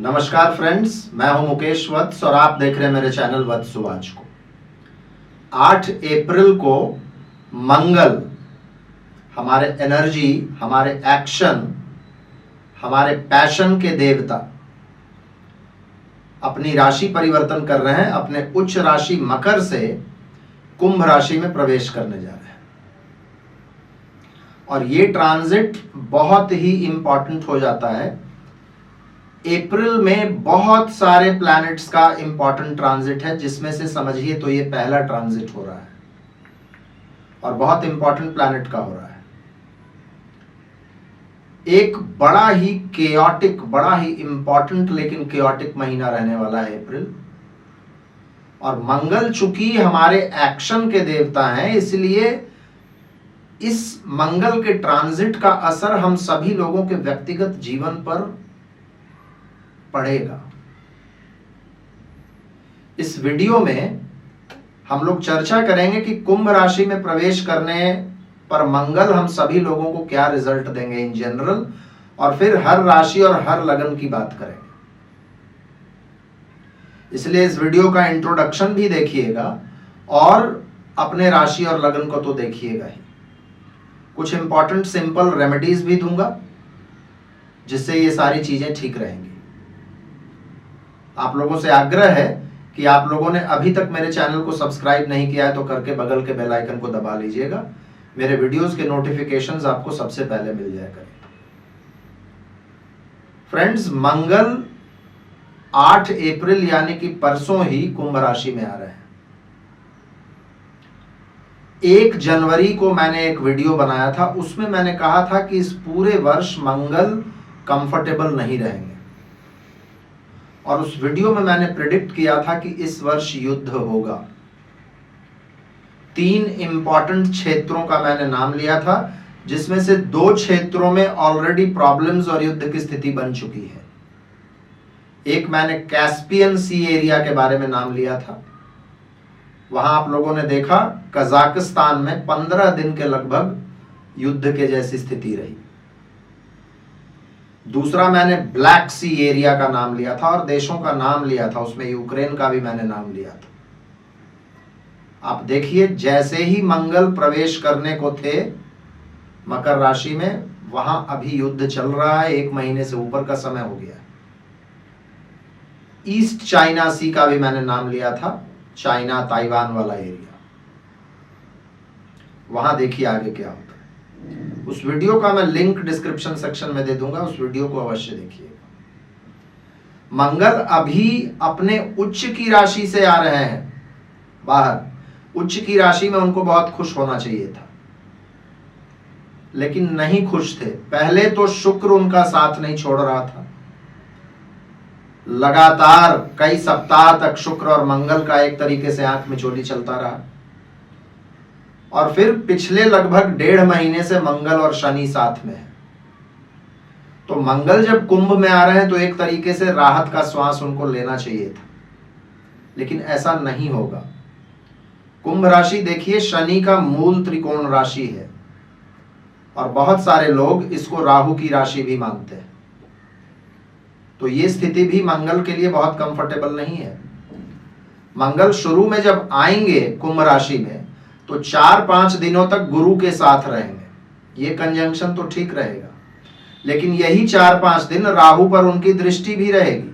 नमस्कार फ्रेंड्स, मैं हूं मुकेश वत्स और आप देख रहे हैं मेरे चैनल वत्स सुवाच को। 8 अप्रैल को मंगल हमारे एनर्जी, हमारे एक्शन, हमारे पैशन के देवता अपनी राशि परिवर्तन कर रहे हैं। अपने उच्च राशि मकर से कुंभ राशि में प्रवेश करने जा रहे हैं और ये ट्रांजिट बहुत ही इंपॉर्टेंट हो जाता है। अप्रैल में बहुत सारे प्लैनेट्स का इंपॉर्टेंट ट्रांजिट है, जिसमें से समझिए तो ये पहला ट्रांजिट हो रहा है और बहुत इंपॉर्टेंट प्लैनेट का हो रहा है। एक बड़ा ही केओटिक, बड़ा ही इंपॉर्टेंट लेकिन केओटिक महीना रहने वाला है अप्रैल। और मंगल चूंकि हमारे एक्शन के देवता हैं, इसलिए इस मंगल के ट्रांजिट का असर हम सभी लोगों के व्यक्तिगत जीवन पर पड़ेगा। इस वीडियो में हम लोग चर्चा करेंगे कि कुंभ राशि में प्रवेश करने पर मंगल हम सभी लोगों को क्या रिजल्ट देंगे इन जनरल, और फिर हर राशि और हर लगन की बात करेंगे। इसलिए इस वीडियो का इंट्रोडक्शन भी देखिएगा और अपने राशि और लगन को तो देखिएगा ही। कुछ इंपॉर्टेंट सिंपल रेमेडीज भी दूंगा जिससे ये सारी चीजें ठीक रहेंगी। आप लोगों से आग्रह है कि आप लोगों ने अभी तक मेरे चैनल को सब्सक्राइब नहीं किया है तो करके बगल के बेल आइकन को दबा लीजिएगा। मेरे वीडियोस के नोटिफिकेशंस आपको सबसे पहले मिल जाया करें। फ्रेंड्स, मंगल 8 अप्रैल यानी कि परसों ही कुंभ राशि में आ रहे हैं। 1 जनवरी को मैंने एक वीडियो बनाया था, उसमें मैंने कहा था कि इस पूरे वर्ष मंगल कंफर्टेबल नहीं रहेंगे और उस वीडियो में मैंने प्रेडिक्ट किया था कि इस वर्ष युद्ध होगा। 3 इंपॉर्टेंट क्षेत्रों का मैंने नाम लिया था, जिसमें से 2 क्षेत्रों में ऑलरेडी प्रॉब्लम्स और युद्ध की स्थिति बन चुकी है। एक मैंने कैस्पियन सी एरिया के बारे में नाम लिया था, वहां आप लोगों ने देखा कजाकिस्तान में 15 दिन के लगभग युद्ध के जैसी स्थिति रही। दूसरा मैंने ब्लैक सी एरिया का नाम लिया था और देशों का नाम लिया था, उसमें यूक्रेन का भी मैंने नाम लिया था। आप देखिए, जैसे ही मंगल प्रवेश करने को थे मकर राशि में, वहां अभी युद्ध चल रहा है। 1 महीने से ऊपर का समय हो गया। ईस्ट चाइना सी का भी मैंने नाम लिया था, चाइना ताइवान वाला एरिया। वहां देखिए आगे क्या होता है। उस वीडियो का मैं लिंक डिस्क्रिप्शन सेक्शन में दे दूंगा, उस वीडियो को अवश्य देखिएगा। मंगल अभी अपने उच्च की राशि से आ रहे हैं बाहर। उच्च की राशि में उनको बहुत खुश होना चाहिए था, लेकिन नहीं खुश थे। पहले तो शुक्र उनका साथ नहीं छोड़ रहा था। लगातार कई सप्ताह तक शुक्र और मंगल का एक तरीके से आंख मिचोली चलता रहा और फिर पिछले लगभग 1.5 महीने से मंगल और शनि साथ में है। तो मंगल जब कुंभ में आ रहे हैं तो एक तरीके से राहत का श्वास उनको लेना चाहिए था, लेकिन ऐसा नहीं होगा। कुंभ राशि देखिए शनि का मूल त्रिकोण राशि है और बहुत सारे लोग इसको राहु की राशि भी मानते हैं। तो ये स्थिति भी मंगल के लिए बहुत कंफर्टेबल नहीं है। मंगल शुरू में जब आएंगे कुंभ राशि में तो 4-5 दिनों तक गुरु के साथ रहेंगे। ये कंजंक्शन तो ठीक रहेगा, लेकिन यही 4-5 दिन राहु पर उनकी दृष्टि भी रहेगी।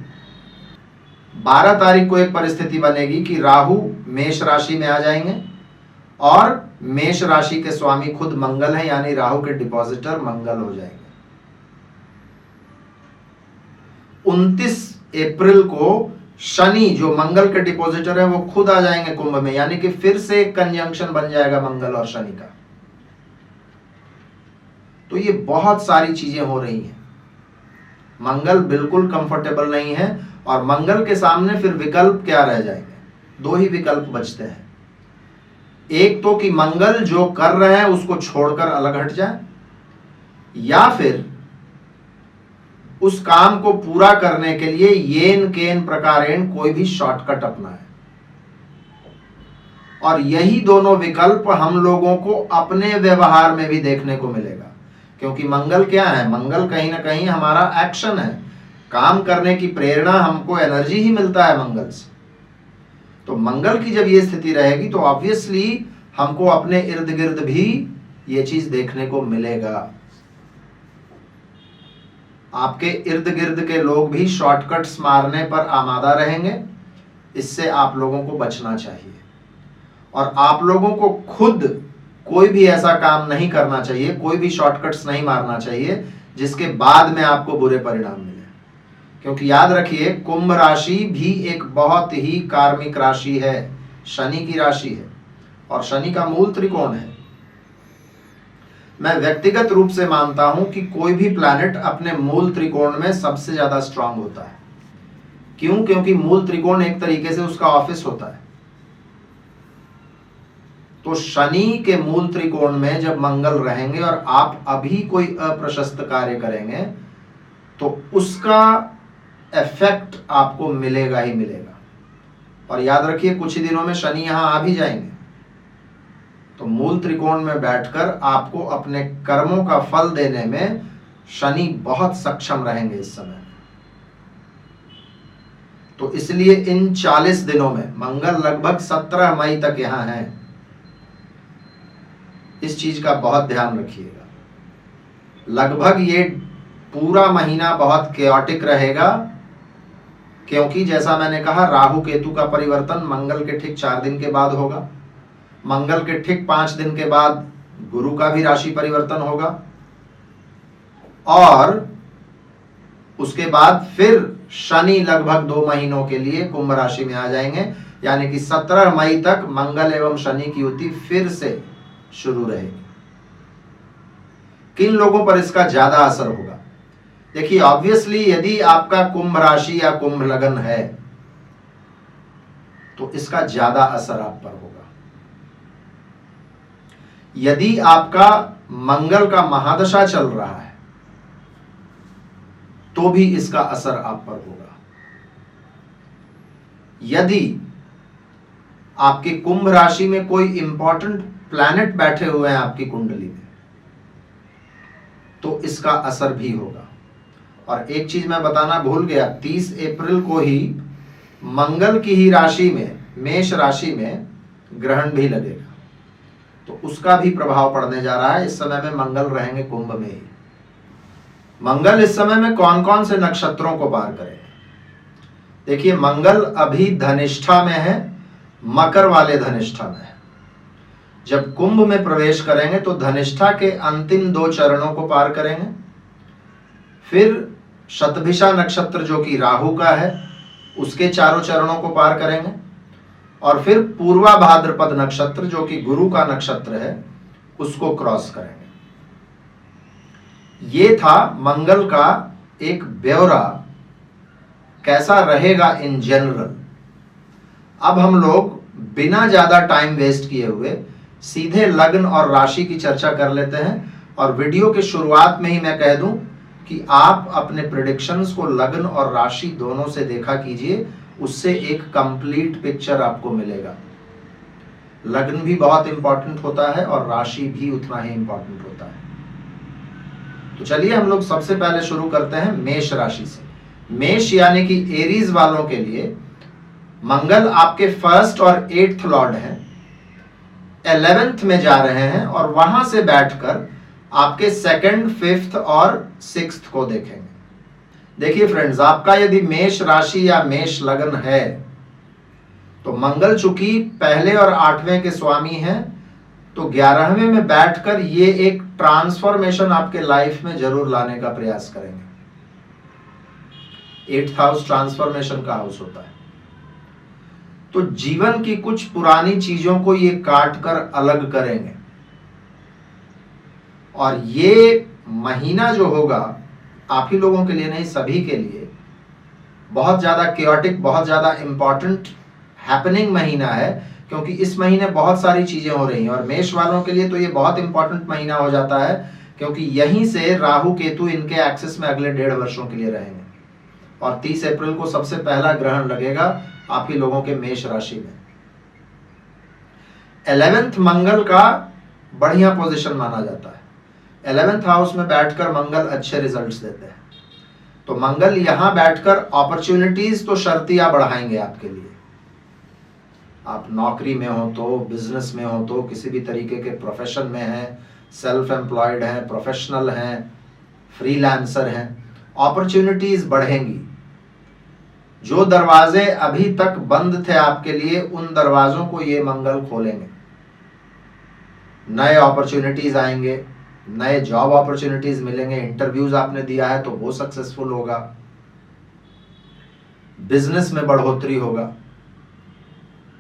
12 तारीख को एक परिस्थिति बनेगी कि राहु मेष राशि में आ जाएंगे और मेष राशि के स्वामी खुद मंगल है, यानी राहु के डिपॉजिटर मंगल हो जाएंगे। 29 अप्रैल को शनि जो मंगल के डिपॉजिटर है वो खुद आ जाएंगे कुंभ में, यानी कि फिर से एक कंजंक्शन बन जाएगा मंगल और शनि का। तो ये बहुत सारी चीजें हो रही हैं। मंगल बिल्कुल कंफर्टेबल नहीं है और मंगल के सामने फिर विकल्प क्या रह जाएंगे? 2 ही विकल्प बचते हैं। एक तो कि मंगल जो कर रहे हैं उसको छोड़कर अलग हट जाए, या फिर उस काम को पूरा करने के लिए येन केन प्रकारेण कोई भी शॉर्टकट अपनाए। और यही दोनों विकल्प हम लोगों को अपने व्यवहार में भी देखने को मिलेगा, क्योंकि मंगल क्या है? मंगल कहीं ना कहीं हमारा एक्शन है। काम करने की प्रेरणा, हमको एनर्जी ही मिलता है मंगल से। तो मंगल की जब ये स्थिति रहेगी तो ऑब्वियसली हमको अपने इर्द गिर्द भी ये चीज देखने को मिलेगा। आपके इर्द गिर्द के लोग भी शॉर्टकट्स मारने पर आमादा रहेंगे। इससे आप लोगों को बचना चाहिए और आप लोगों को खुद कोई भी ऐसा काम नहीं करना चाहिए, कोई भी शॉर्टकट्स नहीं मारना चाहिए जिसके बाद में आपको बुरे परिणाम मिले। क्योंकि याद रखिए, कुंभ राशि भी एक बहुत ही कार्मिक राशि है, शनि की राशि है और शनि का मूल त्रिकोण है। मैं व्यक्तिगत रूप से मानता हूं कि कोई भी प्लैनेट अपने मूल त्रिकोण में सबसे ज्यादा स्ट्रांग होता है। क्यों? क्योंकि मूल त्रिकोण एक तरीके से उसका ऑफिस होता है। तो शनि के मूल त्रिकोण में जब मंगल रहेंगे और आप अभी कोई अप्रशस्त कार्य करेंगे तो उसका इफेक्ट आपको मिलेगा ही मिलेगा। और याद रखिए, कुछ ही दिनों में शनि यहां आ भी जाएंगे। तो मूल त्रिकोण में बैठकर आपको अपने कर्मों का फल देने में शनि बहुत सक्षम रहेंगे इस समय। तो इसलिए इन 40 दिनों में, मंगल लगभग 17 मई तक यहां है, इस चीज का बहुत ध्यान रखिएगा। लगभग ये पूरा महीना बहुत केओटिक रहेगा, क्योंकि जैसा मैंने कहा, राहु केतु का परिवर्तन मंगल के ठीक 4 दिन के बाद होगा। मंगल के ठीक 5 दिन के बाद गुरु का भी राशि परिवर्तन होगा और उसके बाद फिर शनि लगभग 2 महीनों के लिए कुंभ राशि में आ जाएंगे। यानी कि 17 मई तक मंगल एवं शनि की युति फिर से शुरू रहेगी। किन लोगों पर इसका ज्यादा असर होगा? देखिए, ऑब्वियसली यदि आपका कुंभ राशि या कुंभ लग्न है तो इसका ज्यादा असर आप पर होगा। यदि आपका मंगल का महादशा चल रहा है तो भी इसका असर आप पर होगा। यदि आपके कुंभ राशि में कोई इंपॉर्टेंट प्लैनेट बैठे हुए हैं आपकी कुंडली में तो इसका असर भी होगा। और एक चीज मैं बताना भूल गया, 30 अप्रैल को ही मंगल की ही राशि में, मेष राशि में ग्रहण भी लगेगा, तो उसका भी प्रभाव पड़ने जा रहा है। इस समय में मंगल रहेंगे कुंभ में ही। मंगल इस समय में कौन कौन से नक्षत्रों को पार करेंगे? देखिए, मंगल अभी धनिष्ठा में है, मकर वाले धनिष्ठा में है। जब कुंभ में प्रवेश करेंगे तो धनिष्ठा के अंतिम 2 चरणों को पार करेंगे, फिर शतभिषा नक्षत्र जो कि राहु का है उसके 4 चरणों को पार करेंगे और फिर पूर्वा भाद्रपद नक्षत्र जो कि गुरु का नक्षत्र है उसको क्रॉस करेंगे। ये था मंगल का एक ब्यौरा, कैसा रहेगा इन जनरल। अब हम लोग बिना ज्यादा टाइम वेस्ट किए हुए सीधे लग्न और राशि की चर्चा कर लेते हैं। और वीडियो के शुरुआत में ही मैं कह दूं कि आप अपने प्रेडिक्शंस को लग्न और राशि दोनों से देखा कीजिए, उससे एक कंप्लीट पिक्चर आपको मिलेगा। लग्न भी बहुत इंपॉर्टेंट होता है और राशि भी उतना ही इंपॉर्टेंट होता है। तो चलिए हम लोग सबसे पहले शुरू करते हैं मेष राशि से। मेष यानी कि एरीज वालों के लिए मंगल आपके 1st और 8th लॉर्ड हैं, 11th में जा रहे हैं और वहां से बैठकर आपके 2nd, 5th और 6th को देखेंगे। देखिए फ्रेंड्स, आपका यदि मेष राशि या मेष लग्न है तो मंगल चूंकि पहले और 8वें के स्वामी हैं तो 11वें में बैठकर ये एक ट्रांसफॉर्मेशन आपके लाइफ में जरूर लाने का प्रयास करेंगे। 8th हाउस ट्रांसफॉर्मेशन का हाउस होता है। तो जीवन की कुछ पुरानी चीजों को ये काट कर अलग करेंगे और ये महीना जो होगा आप ही लोगों के लिए नहीं, सभी के लिए बहुत ज्यादा केओटिक, बहुत ज्यादा इंपॉर्टेंट हैपनिंग महीना है, क्योंकि इस महीने बहुत सारी चीजें हो रही हैं। और मेष वालों के लिए तो ये बहुत इंपॉर्टेंट महीना हो जाता है, क्योंकि यहीं से राहु केतु इनके एक्सेस में अगले 1.5 वर्षों के लिए रहेंगे और 30 अप्रैल को सबसे पहला ग्रहण लगेगा आप ही लोगों के मेष राशि में। 11th मंगल का बढ़िया पोजीशन माना जाता है। 11th हाउस में बैठकर मंगल अच्छे रिजल्ट्स देते हैं। तो मंगल यहां बैठकर अपॉर्चुनिटीज तो शर्तियां बढ़ाएंगे आपके लिए। आप नौकरी में हो तो, बिजनेस में हो तो, किसी भी तरीके के प्रोफेशन में हैं, सेल्फ एम्प्लॉयड हैं, प्रोफेशनल हैं, फ्रीलांसर हैं, अपॉर्चुनिटीज बढ़ेंगी। जो दरवाजे अभी तक बंद थे आपके लिए, उन दरवाजों को ये मंगल खोलेंगे। नए अपॉर्चुनिटीज आएंगे, नए जॉब अपॉर्चुनिटीज मिलेंगे। इंटरव्यूज आपने दिया है तो वो सक्सेसफुल होगा, बिजनेस में बढ़ोतरी होगा।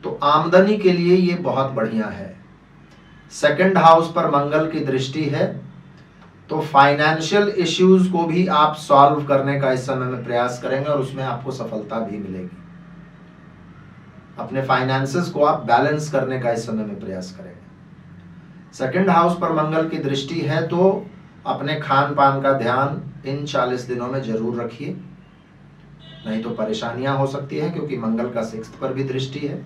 तो आमदनी के लिए ये बहुत बढ़िया है। सेकंड हाउस पर मंगल की दृष्टि है तो फाइनेंशियल इश्यूज को भी आप सॉल्व करने का इस समय में प्रयास करेंगे और उसमें आपको सफलता भी मिलेगी। अपने फाइनेंसेस को आप बैलेंस करने का इस समय में प्रयास करेंगे। सेकंड हाउस पर मंगल की दृष्टि है तो अपने खान पान का ध्यान इन 40 दिनों में जरूर रखिए, नहीं तो परेशानियां हो सकती है, क्योंकि मंगल का 6th पर भी दृष्टि है।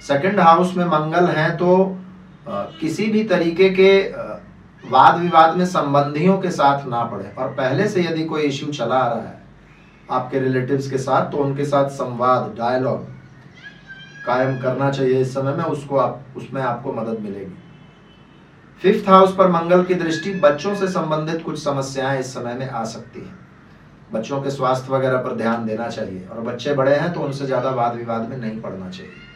सेकंड हाउस में मंगल है तो किसी भी तरीके के वाद विवाद में संबंधियों के साथ ना पड़े, और पहले से यदि कोई इश्यू चला आ रहा है आपके रिलेटिव्स के साथ तो उनके साथ संवाद, डायलॉग कायम करना चाहिए इस समय में, उसमें आपको मदद मिलेगी। 5th हाउस पर मंगल की दृष्टि, बच्चों से संबंधित कुछ समस्याएं इस समय में आ सकती हैं। बच्चों के स्वास्थ्य वगैरह पर ध्यान देना चाहिए, और बच्चे बड़े हैं तो उनसे ज्यादा वाद विवाद में नहीं पड़ना चाहिए।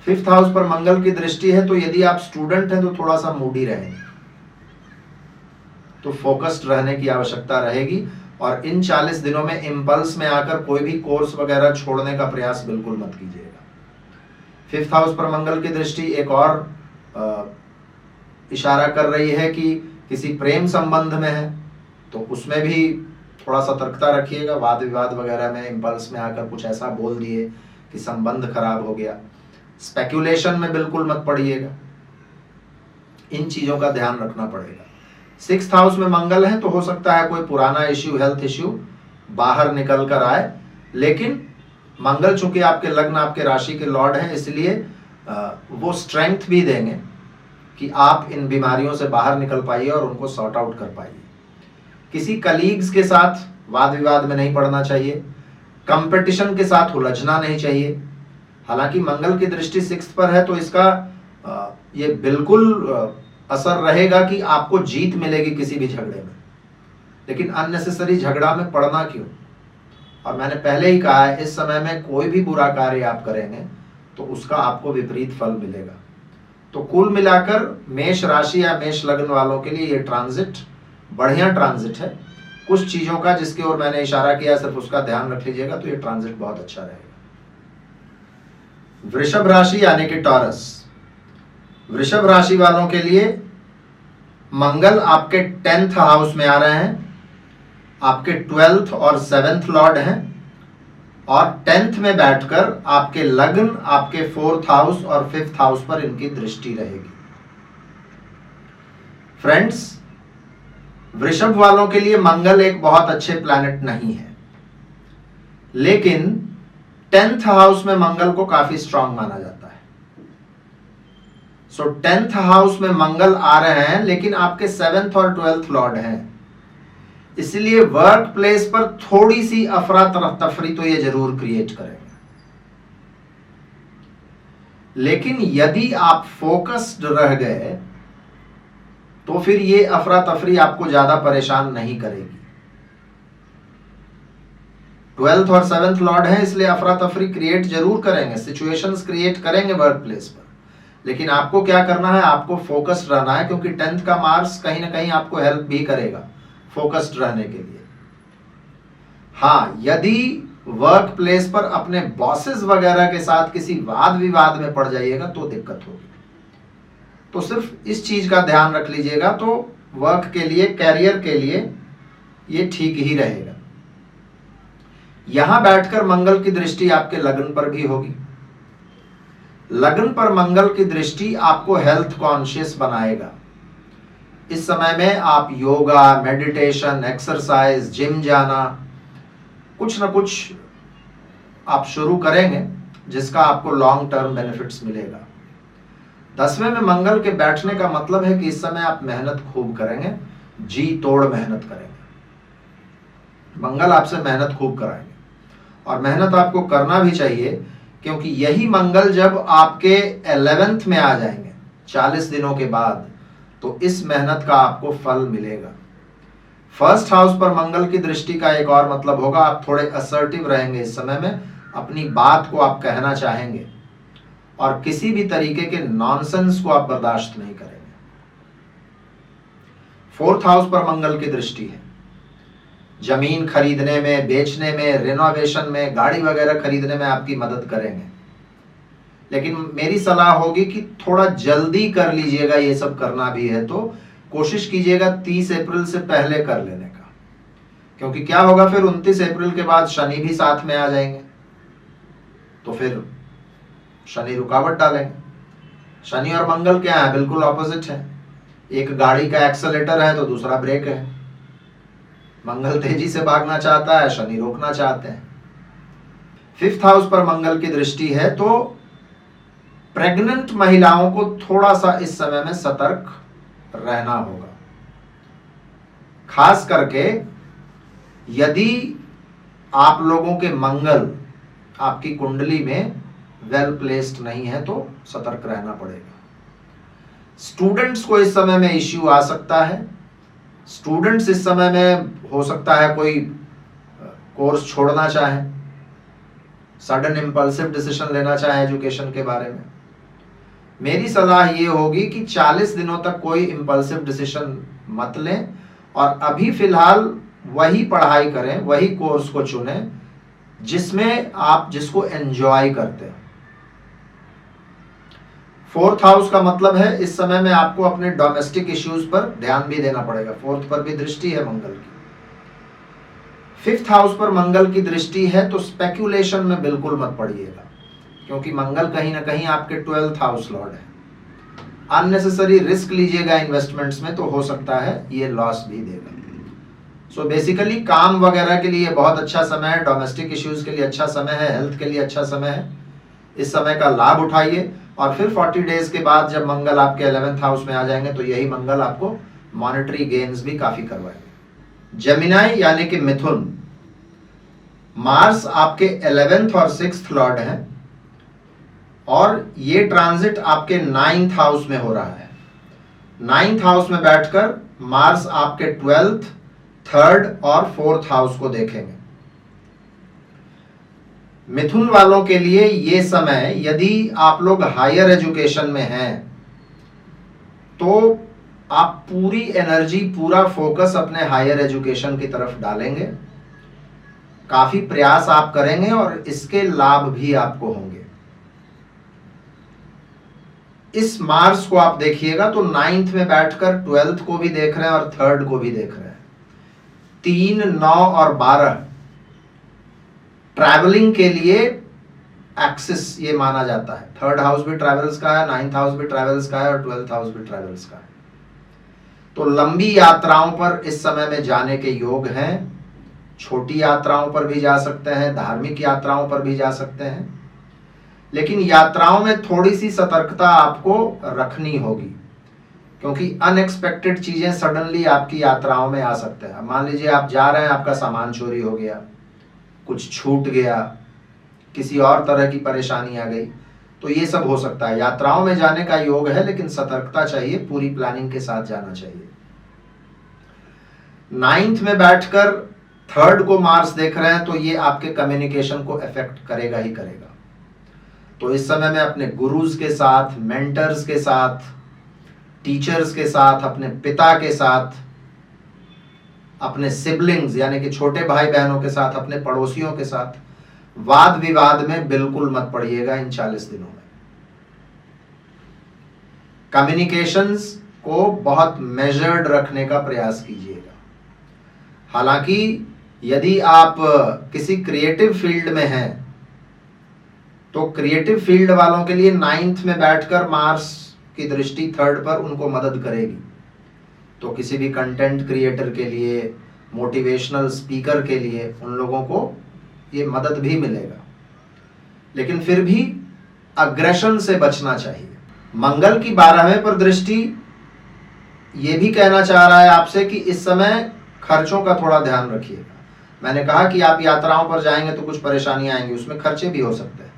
5th हाउस पर मंगल की दृष्टि है तो यदि आप स्टूडेंट हैं तो थोड़ा सा मूडी रहेंगे, तो फोकस्ड रहने की आवश्यकता रहेगी। और इन 40 दिनों में इम्पल्स में आकर कोई भी कोर्स वगैरह छोड़ने का प्रयास बिल्कुल मत कीजिएगा। 5th हाउस पर मंगल की दृष्टि एक और इशारा कर रही है कि किसी प्रेम संबंध में है तो उसमें भी थोड़ा सतर्कता रखिएगा। वाद विवाद वगैरह में इम्पल्स में आकर कुछ ऐसा बोल दिए कि संबंध खराब हो गया। स्पेक्यूलेशन में बिल्कुल मत पड़िएगा, इन चीजों का ध्यान रखना पड़ेगा। 6th हाउस में मंगल है तो हो सकता है कोई पुराना इश्यू, हेल्थ इश्यू बाहर निकल कर आए, लेकिन मंगल चूंकि आपके लग्न, आपके राशि के लॉर्ड हैं, इसलिए वो स्ट्रेंथ भी देंगे कि आप इन बीमारियों से बाहर निकल पाइए और उनको सॉर्ट आउट कर पाइए। किसी कलीग्स के साथ वाद विवाद में नहीं पड़ना चाहिए, कंपटीशन के साथ उलझना नहीं चाहिए। हालांकि मंगल की दृष्टि 6th पर है तो इसका ये बिल्कुल असर रहेगा कि आपको जीत मिलेगी किसी भी झगड़े में, लेकिन अननेसेसरी झगड़ा में पड़ना क्यों। और मैंने पहले ही कहा है, इस समय में कोई भी बुरा कार्य आप करेंगे तो उसका आपको विपरीत फल मिलेगा। तो कुल मिलाकर मेष राशि या मेष लग्न वालों के लिए ये ट्रांजिट बढ़िया ट्रांजिट है। कुछ चीजों का जिसकी ओर मैंने इशारा किया सिर्फ उसका ध्यान रख लीजिएगा तो ये ट्रांजिट बहुत अच्छा रहेगा। वृषभ राशि यानी कि टॉरस, वृषभ राशि वालों के लिए मंगल आपके 10th हाउस में आ रहे हैं, आपके 12th और 7th लॉर्ड हैं, और 10th में बैठकर आपके लग्न, आपके 4th हाउस और 5th हाउस पर इनकी दृष्टि रहेगी। फ्रेंड्स, वृषभ वालों के लिए मंगल एक बहुत अच्छे प्लैनेट नहीं है, लेकिन 10th हाउस में मंगल को काफी स्ट्रांग माना जाता है। सो 10th हाउस में मंगल आ रहे हैं, लेकिन आपके 7th और 12th लॉर्ड हैं, इसलिए वर्क प्लेस पर थोड़ी सी अफरा तफरी तो ये जरूर क्रिएट करेंगे। लेकिन यदि आप फोकस्ड रह गए तो फिर ये अफरा तफरी आपको ज्यादा परेशान नहीं करेगी। 12th और 7th लॉर्ड है, इसलिए अफरा तफरी क्रिएट जरूर करेंगे, सिचुएशंस क्रिएट करेंगे वर्क प्लेस पर, लेकिन आपको क्या करना है, आपको फोकस्ड रहना है, क्योंकि 10th का मार्क्स कहीं ना कहीं आपको हेल्प भी करेगा फोकस्ड रहने के लिए। हाँ, यदि वर्क प्लेस पर अपने बॉसेस वगैरह के साथ किसी वाद विवाद में पड़ जाइएगा तो दिक्कत होगी। तो सिर्फ इस चीज का ध्यान रख लीजिएगा तो वर्क के लिए, कैरियर के लिए ये ठीक ही रहेगा। यहां बैठकर मंगल की दृष्टि आपके लग्न पर भी होगी। लग्न पर मंगल की दृष्टि आपको हेल्थ कॉन्शियस बनाएगा। इस समय में आप योगा, मेडिटेशन, एक्सरसाइज, जिम जाना, कुछ ना कुछ आप शुरू करेंगे जिसका आपको लॉन्ग टर्म बेनिफिट्स मिलेगा। 10वें में मंगल के बैठने का मतलब है कि इस समय आप मेहनत खूब करेंगे, जी तोड़ मेहनत करेंगे। मंगल आपसे मेहनत खूब कराएंगे, और मेहनत आपको करना भी चाहिए, क्योंकि यही मंगल जब आपके 11th में आ जाएंगे 40 दिनों के बाद, तो इस मेहनत का आपको फल मिलेगा। फर्स्ट हाउस पर मंगल की दृष्टि का एक और मतलब होगा, आप थोड़े असर्टिव रहेंगे इस समय में, अपनी बात को आप कहना चाहेंगे और किसी भी तरीके के नॉनसेंस को आप बर्दाश्त नहीं करेंगे। फोर्थ हाउस पर मंगल की दृष्टि है, जमीन खरीदने में, बेचने में, रिनोवेशन में, गाड़ी वगैरह खरीदने में आपकी मदद करेंगे। लेकिन मेरी सलाह होगी कि थोड़ा जल्दी कर लीजिएगा, ये सब करना भी है तो कोशिश कीजिएगा 30 अप्रैल से पहले कर लेने का, क्योंकि क्या होगा फिर 29 अप्रैल के बाद शनि भी साथ में आ जाएंगे, तो फिर शनि रुकावट डालेंगे। शनि और मंगल क्या है, बिल्कुल ऑपोजिट है। एक गाड़ी का एक्सेलेटर है तो दूसरा ब्रेक है। मंगल तेजी से भागना चाहता है, शनि रोकना चाहते हैं। फिफ्थ हाउस पर मंगल की दृष्टि है तो प्रेग्नेंट महिलाओं को थोड़ा सा इस समय में सतर्क रहना होगा, खास करके यदि आप लोगों के मंगल आपकी कुंडली में वेल प्लेस्ड नहीं है तो सतर्क रहना पड़ेगा। स्टूडेंट्स को इस समय में इश्यू आ सकता है। स्टूडेंट्स इस समय में हो सकता है कोई कोर्स छोड़ना चाहे, सडन इंपल्सिव डिसीजन लेना चाहे एजुकेशन के बारे में। मेरी सलाह ये होगी कि 40 दिनों तक कोई इंपल्सिव डिसीजन मत लें और अभी फिलहाल वही पढ़ाई करें, वही कोर्स को चुनें जिसमें आप जिसको एंजॉय करते हैं। फोर्थ हाउस का मतलब है इस समय में आपको अपने डोमेस्टिक इश्यूज पर ध्यान भी देना पड़ेगा। फोर्थ पर भी दृष्टि है मंगल की। फिफ्थ हाउस पर मंगल की दृष्टि है तो स्पेक्यूलेशन में बिल्कुल मत पड़िएगा, क्योंकि मंगल कहीं ना कहीं आपके 12th हाउस लॉर्ड है। अननेसेसरी रिस्क लीजिएगा इन्वेस्टमेंट्स में तो हो सकता है ये लॉस भी देगा। सो बेसिकली काम वगैरह के लिए बहुत अच्छा समय है, डोमेस्टिक इश्यूज के लिए अच्छा समय है, हेल्थ के लिए अच्छा समय है। इस समय का लाभ उठाइए और फिर 40 डेज के बाद जब मंगल आपके 11th हाउस में आ जाएंगे तो यही मंगल आपको मॉनेटरी गेन्स भी काफी करवाएंगे। जेमिनाई यानी कि मिथुन, मार्स आपके 11th और 6th लॉर्ड है और ये ट्रांजिट आपके 9th हाउस में हो रहा है। 9th हाउस में बैठकर मार्स आपके 12th, 3rd और 4th हाउस को देखेंगे। मिथुन वालों के लिए ये समय, यदि आप लोग हायर एजुकेशन में हैं तो आप पूरी एनर्जी, पूरा फोकस अपने हायर एजुकेशन की तरफ डालेंगे, काफी प्रयास आप करेंगे और इसके लाभ भी आपको होंगे। इस मार्स को आप देखिएगा तो 9th में बैठकर 12th को भी देख रहे हैं और 3rd को भी देख रहे हैं। 3, 9 और 12 ट्रैवलिंग के लिए एक्सिस ये माना जाता है। 3rd हाउस भी ट्रैवल्स का है, 9th हाउस भी ट्रैवल्स का है और 12th हाउस भी ट्रैवल्स का है। तो लंबी यात्राओं पर इस समय में जाने के योग हैं। छोटी यात्राओं पर भी जा सकते हैं, धार्मिक यात्राओं पर भी जा सकते हैं, लेकिन यात्राओं में थोड़ी सी सतर्कता आपको रखनी होगी, क्योंकि अनएक्सपेक्टेड चीजें सडनली आपकी यात्राओं में आ सकते हैं। मान लीजिए आप जा रहे हैं, आपका सामान चोरी हो गया, कुछ छूट गया, किसी और तरह की परेशानी आ गई, तो ये सब हो सकता है। यात्राओं में जाने का योग है लेकिन सतर्कता चाहिए, पूरी प्लानिंग के साथ जाना चाहिए। 9th में बैठकर 3rd को मार्स देख रहे हैं तो ये आपके कम्युनिकेशन को इफेक्ट करेगा ही करेगा। तो इस समय में अपने गुरुज के साथ, मेंटर्स के साथ, टीचर्स के साथ, अपने पिता के साथ, अपने सिबलिंग्स यानी कि छोटे भाई बहनों के साथ, अपने पड़ोसियों के साथ वाद विवाद में बिल्कुल मत पड़िएगा इन 40 दिनों में। कम्युनिकेशंस को बहुत मेजर्ड रखने का प्रयास कीजिएगा। हालांकि यदि आप किसी क्रिएटिव फील्ड में हैं तो क्रिएटिव फील्ड वालों के लिए 9th में बैठकर मार्स की दृष्टि 3rd पर उनको मदद करेगी। तो किसी भी कंटेंट क्रिएटर के लिए, मोटिवेशनल स्पीकर के लिए, उन लोगों को ये मदद भी मिलेगा, लेकिन फिर भी अग्रेशन से बचना चाहिए। मंगल की 12वें पर दृष्टि ये भी कहना चाह रहा है आपसे कि इस समय खर्चों का थोड़ा ध्यान रखिएगा। मैंने कहा कि आप यात्राओं पर जाएंगे तो कुछ परेशानियां आएंगी, उसमें खर्चे भी हो सकते हैं।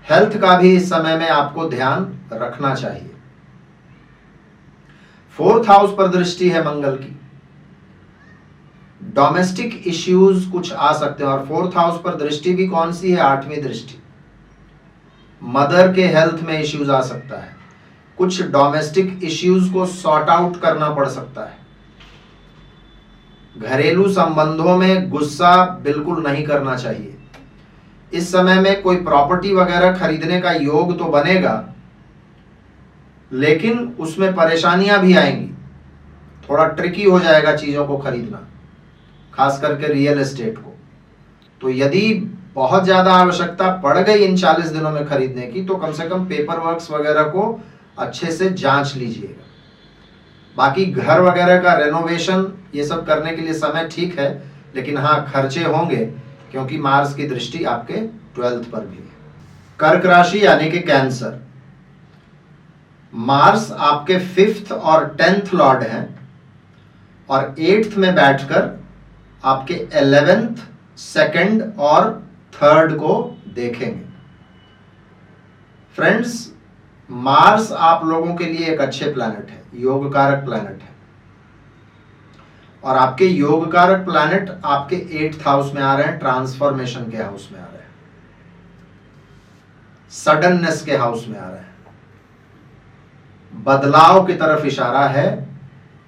हेल्थ का भी इस समय में आपको ध्यान रखना चाहिए। 4th हाउस पर दृष्टि है मंगल की, डोमेस्टिक इश्यूज कुछ आ सकते हैं। और 4th हाउस पर दृष्टि भी कौन सी है? 8वीं दृष्टि। मदर के हेल्थ में इश्यूज आ सकता है, कुछ डोमेस्टिक इश्यूज को सॉर्ट आउट करना पड़ सकता है। घरेलू संबंधों में गुस्सा बिल्कुल नहीं करना चाहिए। इस समय में कोई प्रॉपर्टी वगैरह खरीदने का योग तो बनेगा, लेकिन उसमें परेशानियां भी आएंगी, थोड़ा ट्रिकी हो जाएगा चीजों को खरीदना, खास करके रियल एस्टेट को। तो यदि बहुत ज्यादा आवश्यकता पड़ गई इन 40 दिनों में खरीदने की, तो कम से कम पेपर वर्क्स वगैरह को अच्छे से जांच लीजिएगा। बाकी घर वगैरह का रेनोवेशन ये सब करने के लिए समय ठीक है, लेकिन हाँ खर्चे होंगे, क्योंकि मार्स की दृष्टि आपके 12th पर भी है। कर्क राशि यानी कि कैंसर, मार्स आपके 5th और 10th लॉर्ड हैं और 8th में बैठकर आपके 11th, 2nd और 3rd को देखेंगे। फ्रेंड्स, मार्स आप लोगों के लिए एक अच्छे प्लैनेट है, योग कारक प्लैनेट है, और आपके योग कारक प्लैनेट आपके 8th हाउस में आ रहे हैं, ट्रांसफॉर्मेशन के हाउस में आ रहे हैं, सडननेस के हाउस में आ रहे हैं, बदलाव की तरफ इशारा है।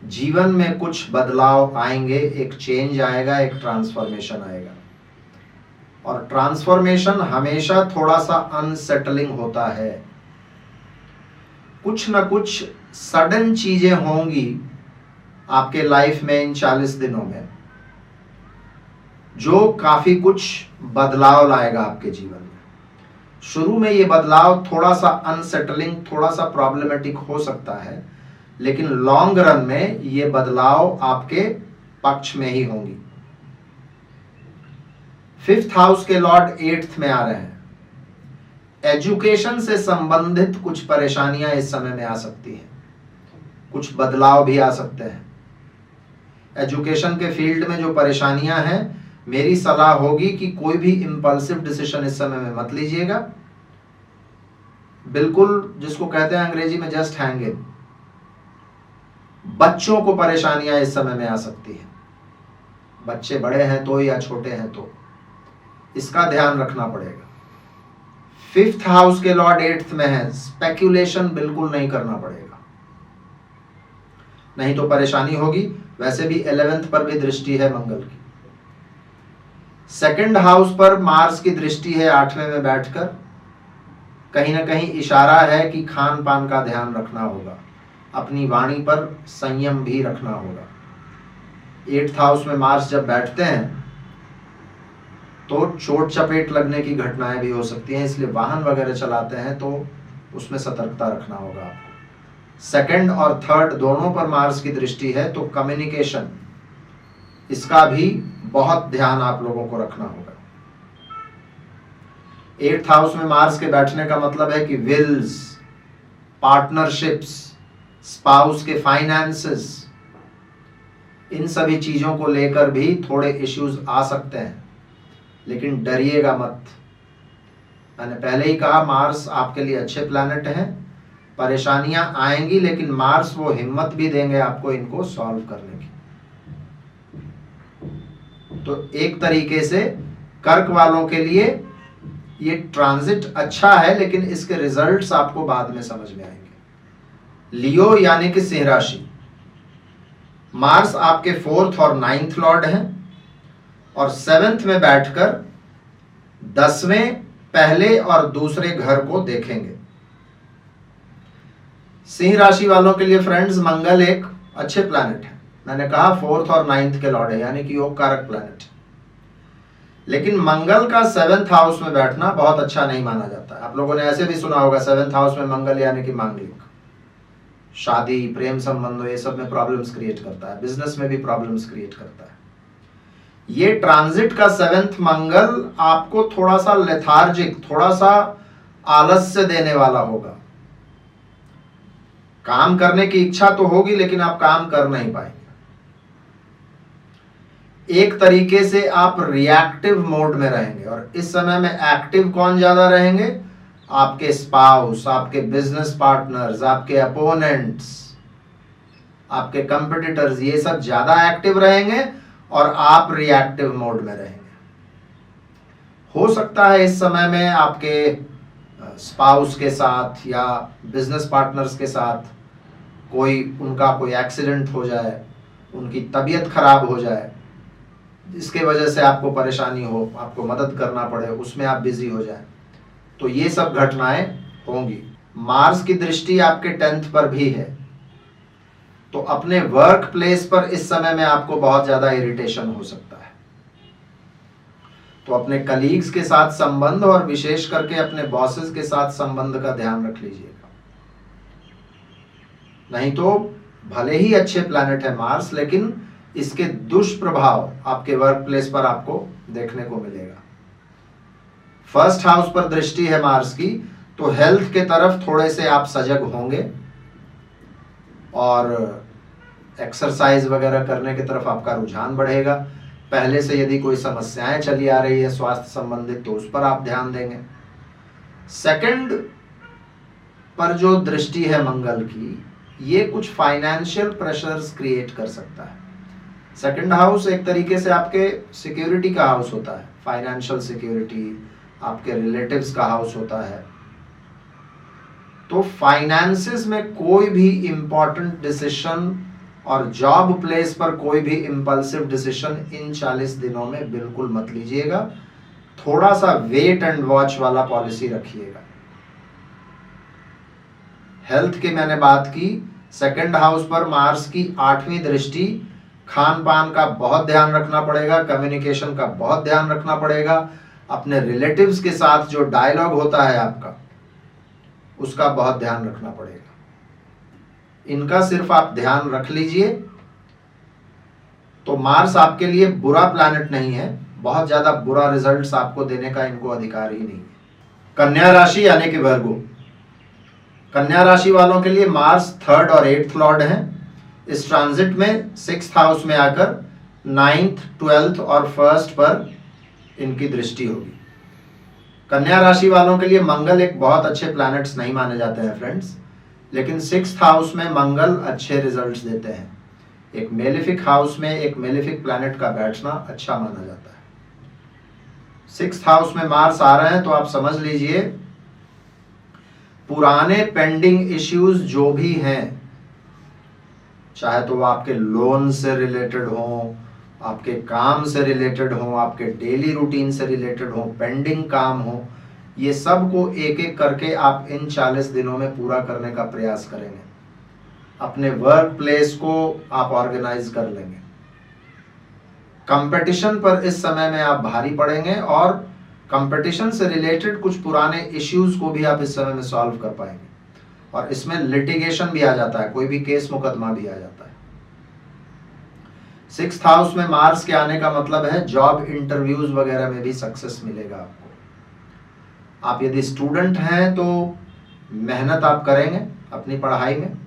जीवन में कुछ बदलाव आएंगे, एक चेंज आएगा, एक ट्रांसफॉर्मेशन आएगा। और ट्रांसफॉर्मेशन हमेशा थोड़ा सा अनसेटलिंग होता है, कुछ ना कुछ सडन चीजें होंगी आपके लाइफ में इन 40 दिनों में, जो काफी कुछ बदलाव लाएगा आपके जीवन में। शुरू में ये बदलाव थोड़ा सा अनसेटलिंग, थोड़ा सा प्रॉब्लमेटिक हो सकता है, लेकिन लॉन्ग रन में ये बदलाव आपके पक्ष में ही होंगी। 5th हाउस के लॉर्ड 8th में आ रहे हैं। एजुकेशन से संबंधित कुछ परेशानियां इस समय में आ सकती हैं, कुछ बदलाव भी आ सकते हैं। एजुकेशन के फील्ड में जो परेशानियां हैं, मेरी सलाह होगी कि कोई भी इंपल्सिव डिसीजन इस समय में मत लीजिएगा। बिल्कुल, जिसको कहते हैं अंग्रेजी में जस्ट हैंग इन। बच्चों को परेशानियां इस समय में आ सकती हैं, बच्चे बड़े हैं तो या छोटे हैं तो, इसका ध्यान रखना पड़ेगा। 5th हाउस के लॉर्ड 8th में है, स्पेक्यूलेशन बिल्कुल नहीं करना पड़ेगा, नहीं तो परेशानी होगी। वैसे भी 11th पर भी दृष्टि है मंगल की। 2nd हाउस पर मार्स की दृष्टि है 8वें में बैठकर, कहीं ना कहीं इशारा है कि खान पान का ध्यान रखना होगा, अपनी वाणी पर संयम भी रखना होगा। 8th हाउस में मार्स जब बैठते हैं तो चोट चपेट लगने की घटनाएं भी हो सकती हैं, इसलिए वाहन वगैरह चलाते हैं तो उसमें सतर्कता रखना होगा आपको। 2nd और 3rd दोनों पर मार्स की दृष्टि है, तो कम्युनिकेशन, इसका भी बहुत ध्यान आप लोगों को रखना होगा। 8th हाउस में मार्स के बैठने का मतलब है कि विल्स, पार्टनरशिप्स, स्पाउस के फाइनेंसेस, इन सभी चीजों को लेकर भी थोड़े इश्यूज आ सकते हैं, लेकिन डरिएगा मत। मैंने पहले ही कहा, मार्स आपके लिए अच्छे प्लैनेट हैं, परेशानियां आएंगी, लेकिन मार्स वो हिम्मत भी देंगे आपको इनको सॉल्व करने की। तो एक तरीके से कर्क वालों के लिए ये ट्रांजिट अच्छा है, लेकिन इसके रिजल्ट्स आपको बाद में समझ में आएंगे। लियो यानी कि सिंह राशि, मार्स आपके 4th और 9th लॉर्ड हैं और 7th में बैठकर 10वें, पहले और दूसरे घर को देखेंगे। सिंह राशि वालों के लिए फ्रेंड्स, मंगल एक अच्छे प्लैनेट है। मैंने कहा 4th और 9th के लॉर्ड है, यानी कि योग कारक प्लैनेट। लेकिन मंगल का 7th हाउस में बैठना बहुत अच्छा नहीं माना जाता है। आप लोगों ने ऐसे भी सुना होगा 7th हाउस में मंगल यानी कि मांगलिक, शादी, प्रेम संबंधों, ये सब में प्रॉब्लम्स क्रिएट करता है, बिजनेस में भी प्रॉब्लम्स क्रिएट करता है। ये ट्रांजिट का 7th मंगल आपको थोड़ा सा लेथार्जिक, थोड़ा सा आलस्य देने वाला होगा। काम करने की इच्छा तो होगी, लेकिन आप काम कर नहीं पाएंगे। एक तरीके से आप रिएक्टिव मोड में रहेंगे, और इस समय में एक्टिव कौन ज्यादा रहेंगे? आपके स्पाउस, आपके बिजनेस पार्टनर्स, आपके अपोनेंट्स, आपके कंपटीटर्स, ये सब ज्यादा एक्टिव रहेंगे और आप रिएक्टिव मोड में रहेंगे। हो सकता है इस समय में आपके स्पाउस के साथ या बिजनेस पार्टनर्स के साथ उनका कोई एक्सीडेंट हो जाए, उनकी तबीयत खराब हो जाए, जिसके वजह से आपको परेशानी हो, आपको मदद करना पड़े, उसमें आप बिजी हो जाए, तो ये सब घटनाएं होंगी। मार्स की दृष्टि आपके 10th पर भी है, तो अपने वर्क प्लेस पर इस समय में आपको बहुत ज्यादा इरिटेशन हो सकता है। तो अपने कलीग्स के साथ संबंध और विशेष करके अपने बॉसेस के साथ संबंध का ध्यान रख लीजिएगा। नहीं तो भले ही अच्छे प्लैनेट है मार्स, लेकिन इसके दुष्प्रभाव आपके वर्क प्लेस पर आपको देखने को मिलेगा। फर्स्ट हाउस पर दृष्टि है मार्स की, तो हेल्थ के तरफ थोड़े से आप सजग होंगे और एक्सरसाइज वगैरह करने की तरफ आपका रुझान बढ़ेगा। पहले से यदि कोई समस्याएं चली आ रही है स्वास्थ्य संबंधित, तो उस पर आप ध्यान देंगे। सेकंड पर जो दृष्टि है मंगल की, ये कुछ फाइनेंशियल प्रेशर्स क्रिएट कर सकता है। सेकंड हाउस एक तरीके से आपके सिक्योरिटी का हाउस होता है, फाइनेंशियल सिक्योरिटी, आपके रिलेटिव्स का हाउस होता है। तो फाइनेंसेस में कोई भी इंपॉर्टेंट डिसीजन और जॉब प्लेस पर कोई भी इंपल्सिव डिसीजन इन 40 दिनों में बिल्कुल मत लीजिएगा। थोड़ा सा वेट एंड वॉच वाला पॉलिसी रखिएगा। हेल्थ की मैंने बात की। सेकंड हाउस पर मार्स की 8वीं दृष्टि, खान पान का बहुत ध्यान रखना पड़ेगा, कम्युनिकेशन का बहुत ध्यान रखना पड़ेगा, अपने रिलेटिव्स के साथ जो डायलॉग होता है आपका, उसका बहुत ध्यान रखना पड़ेगा। इनका सिर्फ आप ध्यान रख लीजिए, तो मार्स आपके लिए बुरा प्लैनेट नहीं है, बहुत ज्यादा बुरा रिजल्ट्स आपको देने का इनको अधिकार ही नहीं है। कन्या राशि यानी कि वर्गो, कन्या राशि वालों के लिए मार्स 3rd और 8th लॉर्ड हैं। इस ट्रांजिट में 6th हाउस में आकर 9th, 12th और 1st पर इनकी दृष्टि होगी। कन्या राशि वालों के लिए मंगल एक बहुत अच्छे प्लैनेट्स नहीं माने जाते हैं फ्रेंड्स, लेकिन 6th हाउस में मंगल अच्छे रिजल्ट्स देते हैं। एक मेलेफिक हाउस में एक मेलेफिक प्लैनेट का बैठना अच्छा माना जाता है। 6th हाउस में मार्स आ रहे हैं, तो आप समझ लीजिए पुराने पेंडिंग इश्यूज जो भी हैं, चाहे तो वो आपके लोन से रिलेटेड हो, आपके काम से रिलेटेड हो, आपके डेली रूटीन से रिलेटेड हो, पेंडिंग काम हो, ये सब को एक एक करके आप इन 40 दिनों में पूरा करने का प्रयास करेंगे। अपने वर्क प्लेस को आप ऑर्गेनाइज कर लेंगे। कंपटीशन पर इस समय में आप भारी पड़ेंगे और कंपटीशन से रिलेटेड कुछ पुराने इश्यूज को भी आप इस समय में सॉल्व कर पाएंगे। और इसमें लिटिगेशन भी आ जाता है, कोई भी केस मुकदमा भी आ जाता है। 6th हाउस में मार्स के आने का मतलब है जॉब इंटरव्यूज वगैरह में भी सक्सेस मिलेगा आपको। आप यदि स्टूडेंट हैं तो मेहनत आप करेंगे अपनी पढ़ाई में।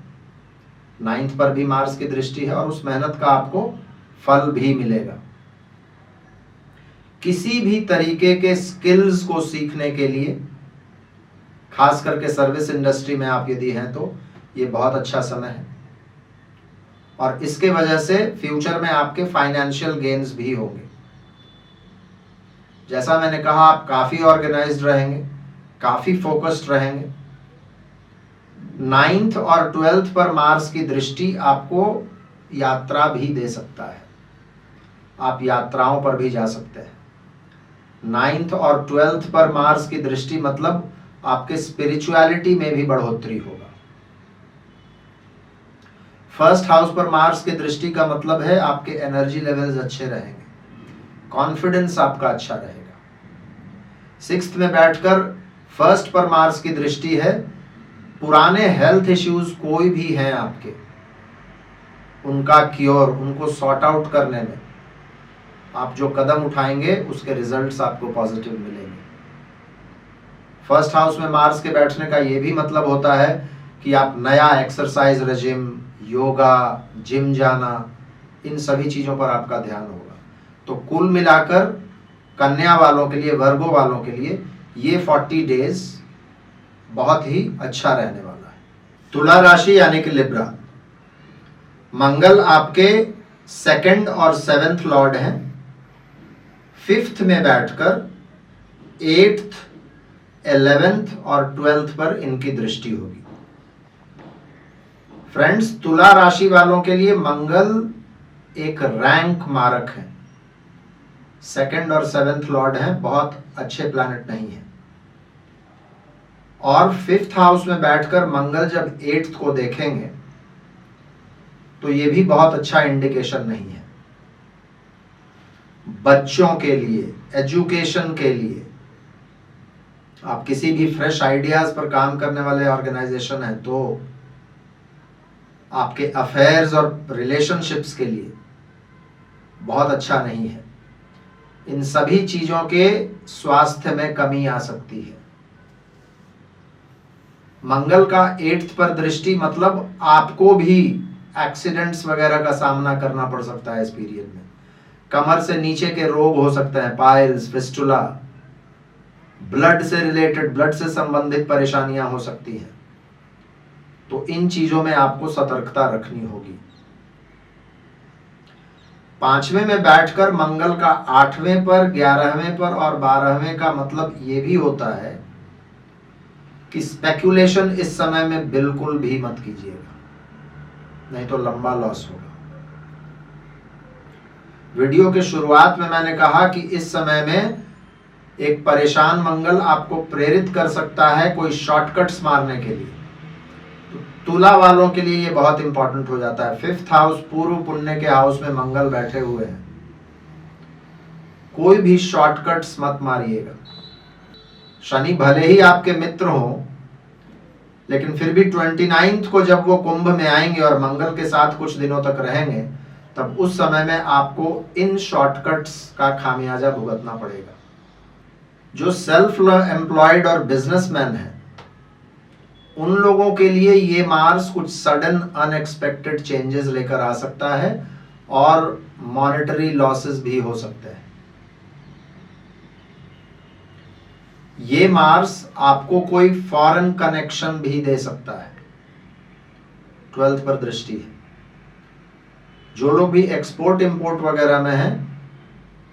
9th पर भी मार्स की दृष्टि है और उस मेहनत का आपको फल भी मिलेगा। किसी भी तरीके के स्किल्स को सीखने के लिए, खास करके सर्विस इंडस्ट्री में आप यदि हैं तो ये बहुत अच्छा समय है, और इसके वजह से फ्यूचर में आपके फाइनेंशियल गेन्स भी होंगे। जैसा मैंने कहा, आप काफी ऑर्गेनाइज्ड रहेंगे, काफी फोकस्ड रहेंगे। 9th और 12th पर मार्स की दृष्टि आपको यात्रा भी दे सकता है, आप यात्राओं पर भी जा सकते हैं। 9th और 12th पर मार्स की दृष्टि मतलब आपके स्पिरिचुअलिटी में भी बढ़ोतरी होगा। 1st हाउस पर मार्स की दृष्टि का मतलब है आपके एनर्जी लेवल्स अच्छे रहेंगे, कॉन्फिडेंस आपका अच्छा रहेगा। 6th में बैठकर 1st पर मार्स की दृष्टि है, पुराने हेल्थ इश्यूज कोई भी हैं आपके, उनका क्योर, उनको सॉर्ट आउट करने में आप जो कदम उठाएंगे उसके रिजल्ट्स आपको पॉजिटिव मिलेंगे। 1st हाउस में मार्स के बैठने का ये भी मतलब होता है कि आप नया एक्सरसाइज रेजिम, योगा, जिम जाना, इन सभी चीजों पर आपका ध्यान होगा। तो कुल मिलाकर कन्या वालों के लिए, वर्गो वालों के लिए ये 40 डेज बहुत ही अच्छा रहने वाला है। तुला राशि यानी कि लिब्रा, मंगल आपके 2nd और 7th लॉर्ड हैं। 5th में बैठकर 8th, 11th और 12th पर इनकी दृष्टि होगी। फ्रेंड्स, तुला राशि वालों के लिए मंगल एक रैंक मारक है। 2nd और 7th लॉर्ड हैं, बहुत अच्छे प्लैनेट नहीं है। और 5th हाउस में बैठकर मंगल जब 8th को देखेंगे तो ये भी बहुत अच्छा इंडिकेशन नहीं है। बच्चों के लिए, एजुकेशन के लिए, आप किसी भी फ्रेश आइडियाज पर काम करने वाले ऑर्गेनाइजेशन है तो आपके अफेयर्स और रिलेशनशिप्स के लिए बहुत अच्छा नहीं है। इन सभी चीजों के स्वास्थ्य में कमी आ सकती है। मंगल का 8th पर दृष्टि मतलब आपको भी एक्सीडेंट्स वगैरह का सामना करना पड़ सकता है इस पीरियड में। कमर से नीचे के रोग हो सकते हैं, पाइल्स, फिस्टुला, ब्लड से रिलेटेड, ब्लड से संबंधित परेशानियां हो सकती हैं। तो इन चीजों में आपको सतर्कता रखनी होगी। 5वें में बैठकर मंगल का 8वें पर, 11वें पर और 12वें का मतलब ये भी होता है कि स्पेक्युलेशन इस समय में बिल्कुल भी मत कीजिएगा, नहीं तो लंबा लॉस होगा। वीडियो के शुरुआत में मैंने कहा कि इस समय में एक परेशान मंगल आपको प्रेरित कर सकता है कोई शॉर्टकट्स मारने के लिए। तुला वालों के लिए ये बहुत इंपॉर्टेंट हो जाता है। 5th हाउस पूर्व पुण्य के हाउस में मंगल बैठे हुए हैं। कोई भी शॉर्टकट्स मत मारिएगा। शनि भले ही आपके मित्र हो, लेकिन फिर भी 29th को जब वो कुंभ में आएंगे और मंगल के साथ कुछ दिनों तक रहेंगे, तब उस समय में आपको इन शॉर्टकट्स का खामियाजा भुगतना पड़ेगा। जो सेल्फ एम्प्लॉयड और बिजनेसमैन हैं, उन लोगों के लिए ये मार्स कुछ सडन अनएक्सपेक्टेड चेंजेस लेकर आ सकता है और मॉनेटरी लॉसेस भी हो सकते हैं। ये मार्स आपको कोई फॉरेन कनेक्शन भी दे सकता है। 12th पर दृष्टि है। जो लोग भी एक्सपोर्ट इंपोर्ट वगैरह में हैं,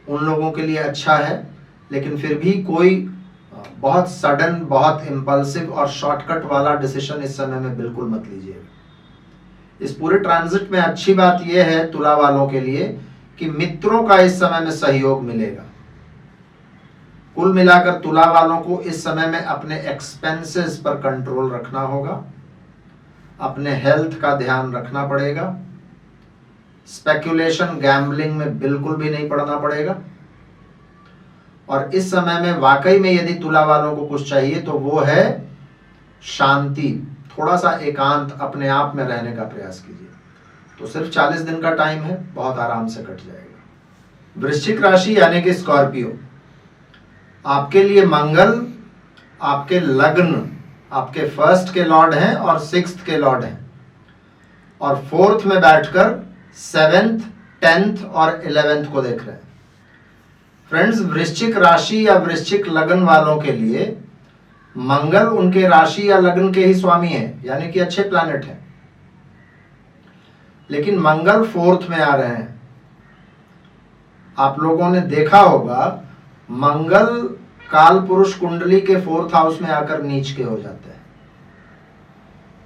उन लोगों के लिए अच्छा है, लेकिन फिर भी कोई बहुत सडन, बहुत इम्पल्सिव और शॉर्टकट वाला डिसीजन इस समय में बिल्कुल मत लीजिएगा। इस पूरे ट्रांजिट में अच्छी बात यह है तुला वालों के लिए कि मित्रों का इस समय में सहयोग मिलेगा। कुल मिलाकर तुला वालों को इस समय में अपने एक्सपेंसेस पर कंट्रोल रखना होगा, अपने हेल्थ का ध्यान रखना पड़ेगा, स्पेक्युलेशन, गैम्बलिंग में बिल्कुल भी नहीं पड़ना पड़ेगा। और इस समय में वाकई में यदि तुला वालों को कुछ चाहिए तो वो है शांति, थोड़ा सा एकांत, अपने आप में रहने का प्रयास कीजिए। तो सिर्फ 40 दिन का टाइम है, बहुत आराम से कट जाएगा। वृश्चिक राशि यानी कि स्कॉर्पियो, आपके लिए मंगल आपके लग्न, आपके 1st के लॉर्ड हैं और 6th के लॉर्ड हैं, और 4th में बैठकर 7th, 10th और 11th को देख रहे हैं। फ्रेंड्स, वृश्चिक राशि या वृश्चिक लग्न वालों के लिए मंगल उनके राशि या लग्न के ही स्वामी है, यानी कि अच्छे प्लैनेट हैं। लेकिन मंगल 4th में आ रहे हैं। आप लोगों ने देखा होगा मंगल काल पुरुष कुंडली के 4th हाउस में आकर नीच के हो जाते हैं।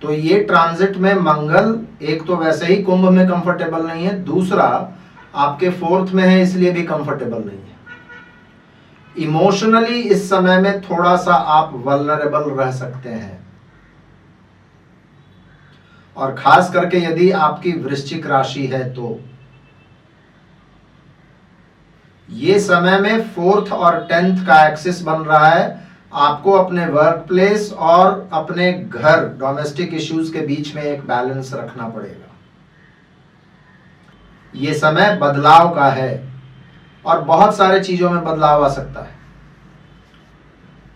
तो ये ट्रांजिट में मंगल एक तो वैसे ही कुंभ में कंफर्टेबल नहीं है, दूसरा आपके 4th में है, इसलिए भी कंफर्टेबल नहीं है। इमोशनली इस समय में थोड़ा सा आप वल्नरेबल रह सकते हैं, और खास करके यदि आपकी वृश्चिक राशि है तो ये समय में 4th और 10th का एक्सिस बन रहा है। आपको अपने वर्क प्लेस और अपने घर, डोमेस्टिक इश्यूज के बीच में एक बैलेंस रखना पड़ेगा। ये समय बदलाव का है और बहुत सारे चीजों में बदलाव आ सकता है,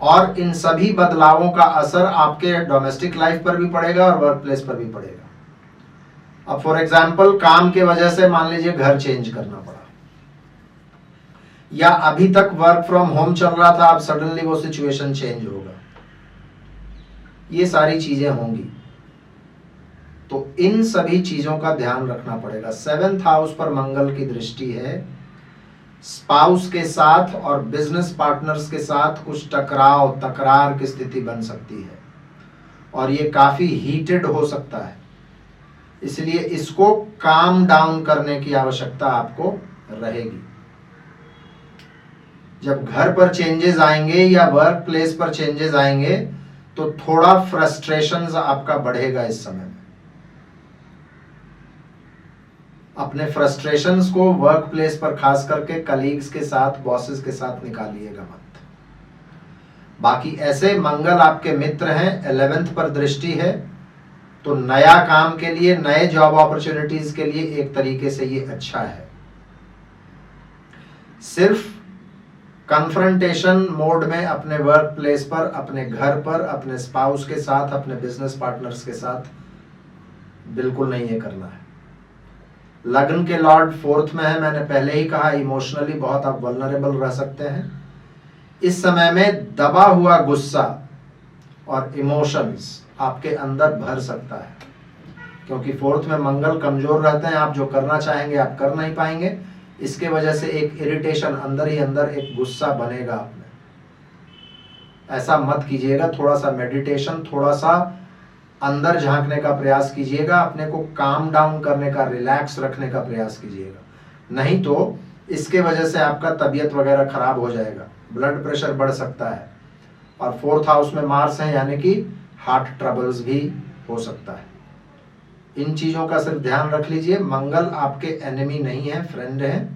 और इन सभी बदलावों का असर आपके डोमेस्टिक लाइफ पर भी पड़ेगा और वर्क प्लेस पर भी पड़ेगा। अब फॉर एग्जाम्पल काम के वजह से मान लीजिए घर चेंज करना पड़ा, या अभी तक वर्क फ्रॉम होम चल रहा था, अब सडनली वो सिचुएशन चेंज होगा, ये सारी चीजें होंगी। तो इन सभी चीजों का ध्यान रखना पड़ेगा। 7th हाउस पर मंगल की दृष्टि है, स्पाउस के साथ और बिजनेस पार्टनर्स के साथ कुछ टकराव तकरार की स्थिति बन सकती है और ये काफी हीटेड हो सकता है, इसलिए इसको काम डाउन करने की आवश्यकता आपको रहेगी। जब घर पर चेंजेस आएंगे या वर्क प्लेस पर चेंजेस आएंगे तो थोड़ा फ्रस्ट्रेशंस आपका बढ़ेगा इस समय में। अपने फ्रस्ट्रेशंस को वर्क प्लेस पर खास करके कलीग्स के साथ, बॉसेस के साथ निकालिएगा मत। बाकी ऐसे मंगल आपके मित्र हैं, 11th पर दृष्टि है, तो नया काम के लिए, नए जॉब अपॉर्चुनिटीज के लिए एक तरीके से ये अच्छा है। सिर्फ कन्फ्रंटेशन मोड में अपने वर्क प्लेस पर, अपने घर पर, अपने स्पाउस के साथ, अपने बिजनेस पार्टनर्स के साथ बिल्कुल नहीं ये करना है। लग्न के लॉर्ड 4th में है, मैंने पहले ही कहा इमोशनली बहुत आप वल्नरेबल रह सकते हैं। इस समय में दबा हुआ गुस्सा और इमोशंस आपके अंदर भर सकता है, क्योंकि 4th में मंगल कमजोर रहते हैं। आप जो करना चाहेंगे आप कर नहीं पाएंगे, इसके वजह से एक इरिटेशन अंदर ही अंदर, एक गुस्सा बनेगा आप में। ऐसा मत कीजिएगा, थोड़ा सा मेडिटेशन, थोड़ा सा अंदर झांकने का प्रयास कीजिएगा, अपने को काम डाउन करने का, रिलैक्स रखने का प्रयास कीजिएगा, नहीं तो इसके वजह से आपका तबीयत वगैरह खराब हो जाएगा, ब्लड प्रेशर बढ़ सकता है। और 4th हाउस में मार्स है, यानी कि हार्ट ट्रबल्स भी हो सकता है। इन चीजों का सिर्फ ध्यान रख लीजिए। मंगल आपके एनिमी नहीं है, फ्रेंड है,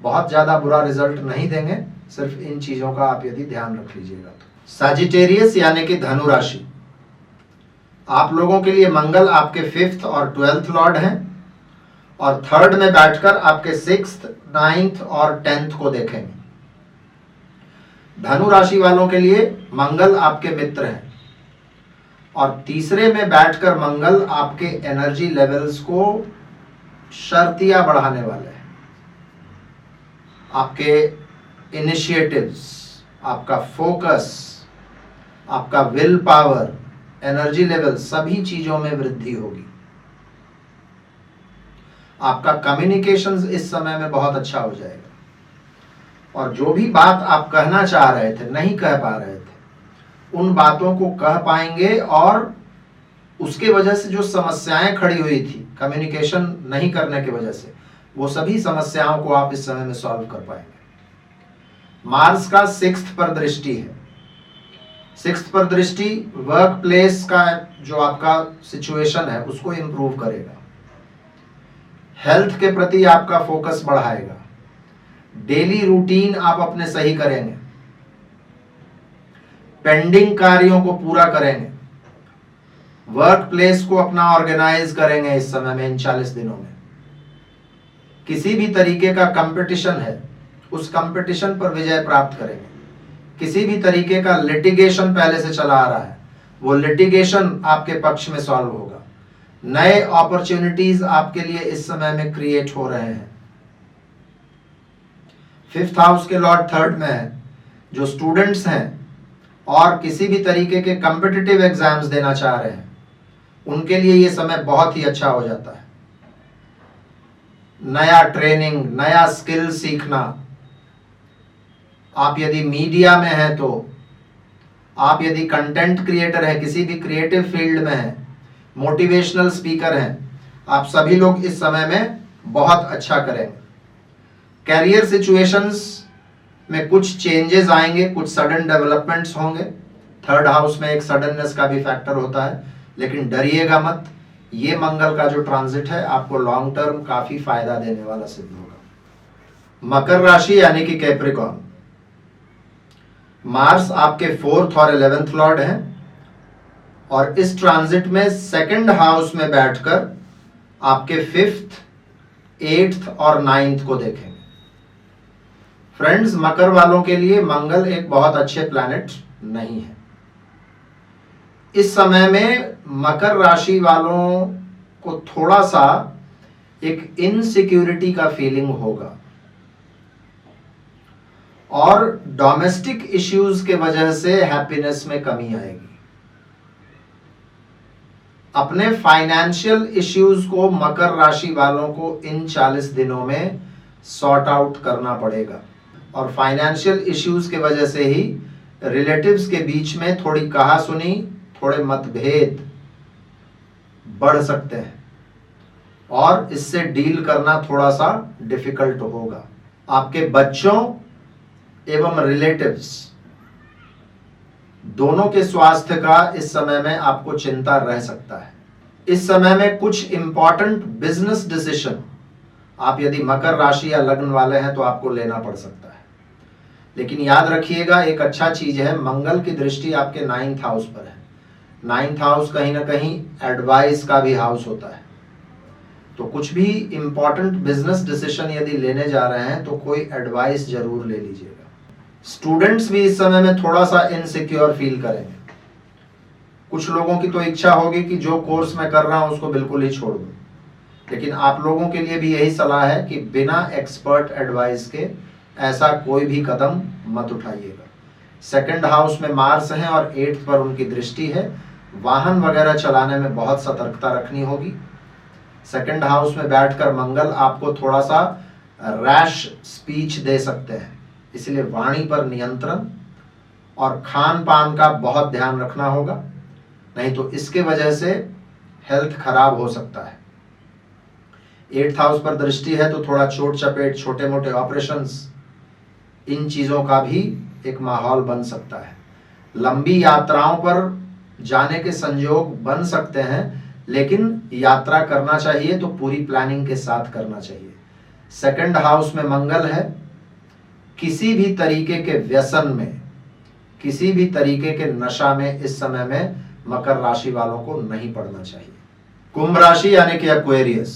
बहुत ज्यादा बुरा रिजल्ट नहीं देंगे, सिर्फ इन चीजों का आप यदि ध्यान रख लीजिएगा तो। सजिटेरियस यानी कि धनु राशि, आप लोगों के लिए मंगल आपके 5th और 12th लॉर्ड हैं और 3rd में बैठकर आपके 6th, 9th और 10th को देखेंगे। धनु राशि वालों के लिए मंगल आपके मित्र हैं और तीसरे में बैठकर मंगल आपके एनर्जी लेवल्स को शर्तिया बढ़ाने वाले हैं। आपके इनिशिएटिव्स, आपका फोकस, आपका विल पावर, एनर्जी लेवल, सभी चीजों में वृद्धि होगी। आपका कम्युनिकेशंस इस समय में बहुत अच्छा हो जाएगा और जो भी बात आप कहना चाह रहे थे, नहीं कह पा रहे थे, उन बातों को कह पाएंगे और उसके वजह से जो समस्याएं खड़ी हुई थी कम्युनिकेशन नहीं करने की वजह से, वो सभी समस्याओं को आप इस समय में सॉल्व कर पाएंगे। मार्स का 6th पर दृष्टि है। 6th पर दृष्टि वर्क प्लेस का जो आपका सिचुएशन है उसको इंप्रूव करेगा, हेल्थ के प्रति आपका फोकस बढ़ाएगा, डेली रूटीन आप अपने सही करेंगे, पेंडिंग कार्यों को पूरा करेंगे, वर्क प्लेस को अपना ऑर्गेनाइज करेंगे इस समय में, इन 40 दिनों में। किसी भी तरीके का कंपटीशन है, उस कंपटीशन पर विजय प्राप्त करेंगे। किसी भी तरीके का लिटिगेशन पहले से चला आ रहा है, वो लिटिगेशन आपके पक्ष में सॉल्व होगा। नए अपॉर्चुनिटीज आपके लिए इस समय में क्रिएट हो रहे हैं। 5th हाउस के लॉर्ड 3rd में है। जो स्टूडेंट्स हैं और किसी भी तरीके के कॉम्पिटिटिव एग्जाम्स देना चाह रहे हैं, उनके लिए ये समय बहुत ही अच्छा हो जाता है। नया ट्रेनिंग, नया स्किल सीखना, आप यदि मीडिया में हैं तो, आप यदि कंटेंट क्रिएटर हैं, किसी भी क्रिएटिव फील्ड में हैं, मोटिवेशनल स्पीकर हैं, आप सभी लोग इस समय में बहुत अच्छा करेंगे। कैरियर सिचुएशंस में कुछ चेंजेस आएंगे, कुछ सडन डेवलपमेंट्स होंगे। 3rd हाउस में एक सडननेस का भी फैक्टर होता है, लेकिन डरिएगा मत। ये मंगल का जो ट्रांजिट है आपको लॉन्ग टर्म काफी फायदा देने वाला सिद्ध होगा। मकर राशि यानी कि कैप्रिकॉर्न, मार्स आपके 4th और 11th लॉर्ड हैं और इस ट्रांजिट में 2nd हाउस में बैठकर आपके 5th, 8th और 9th को देखेंगे। फ्रेंड्स, मकर वालों के लिए मंगल एक बहुत अच्छे प्लैनेट नहीं है। इस समय में मकर राशि वालों को थोड़ा सा एक इनसिक्योरिटी का फीलिंग होगा। और डोमेस्टिक इश्यूज के वजह से हैप्पीनेस में कमी आएगी। अपने फाइनेंशियल इश्यूज को मकर राशि वालों को इन 40 दिनों में सॉर्ट आउट करना पड़ेगा और फाइनेंशियल इश्यूज के वजह से ही रिलेटिव्स के बीच में थोड़ी कहासुनी, थोड़े मतभेद बढ़ सकते हैं और इससे डील करना थोड़ा सा डिफिकल्ट होगा। आपके बच्चों एवं रिलेटिव्स दोनों के स्वास्थ्य का इस समय में आपको चिंता रह सकता है। इस समय में कुछ इंपॉर्टेंट बिजनेस डिसीजन आप यदि मकर राशि या लग्न वाले हैं तो आपको लेना पड़ सकता है। लेकिन याद रखिएगा, एक अच्छा चीज है, मंगल की दृष्टि आपके 9th हाउस पर है। 9th हाउस कहीं ना कहीं एडवाइस का भी हाउस होता है, तो कुछ भी इंपॉर्टेंट बिजनेस डिसीजन यदि लेने जा रहे हैं तो कोई एडवाइस जरूर ले लीजिएगा। स्टूडेंट्स भी इस समय में थोड़ा सा इनसिक्योर फील करेंगे। कुछ लोगों की तो इच्छा होगी कि जो कोर्स मैं कर रहा हूं उसको बिल्कुल ही छोड़ दूं, लेकिन आप लोगों के लिए भी यही सलाह है कि बिना एक्सपर्ट एडवाइस के ऐसा कोई भी कदम मत उठाइएगा। 2nd हाउस में मार्स है और 8th पर उनकी दृष्टि है। वाहन वगैरह चलाने में बहुत सतर्कता रखनी होगी। 2nd हाउस में बैठकर मंगल आपको थोड़ा सा रैश स्पीच दे सकते हैं, इसलिए वाणी पर नियंत्रण और खान पान का बहुत ध्यान रखना होगा, नहीं तो इसके वजह से हेल्थ खराब हो सकता है। 8th हाउस पर दृष्टि है तो थोड़ा चोट चपेट, छोटे मोटे ऑपरेशंस, इन चीजों का भी एक माहौल बन सकता है। लंबी यात्राओं पर जाने के संयोग बन सकते हैं, लेकिन यात्रा करना चाहिए तो पूरी प्लानिंग के साथ करना चाहिए। 2nd हाउस में मंगल है। किसी भी तरीके के व्यसन में, किसी भी तरीके के नशा में इस समय में मकर राशि वालों को नहीं पड़ना चाहिए। कुंभ राशि यानी कि एक्वेरियस,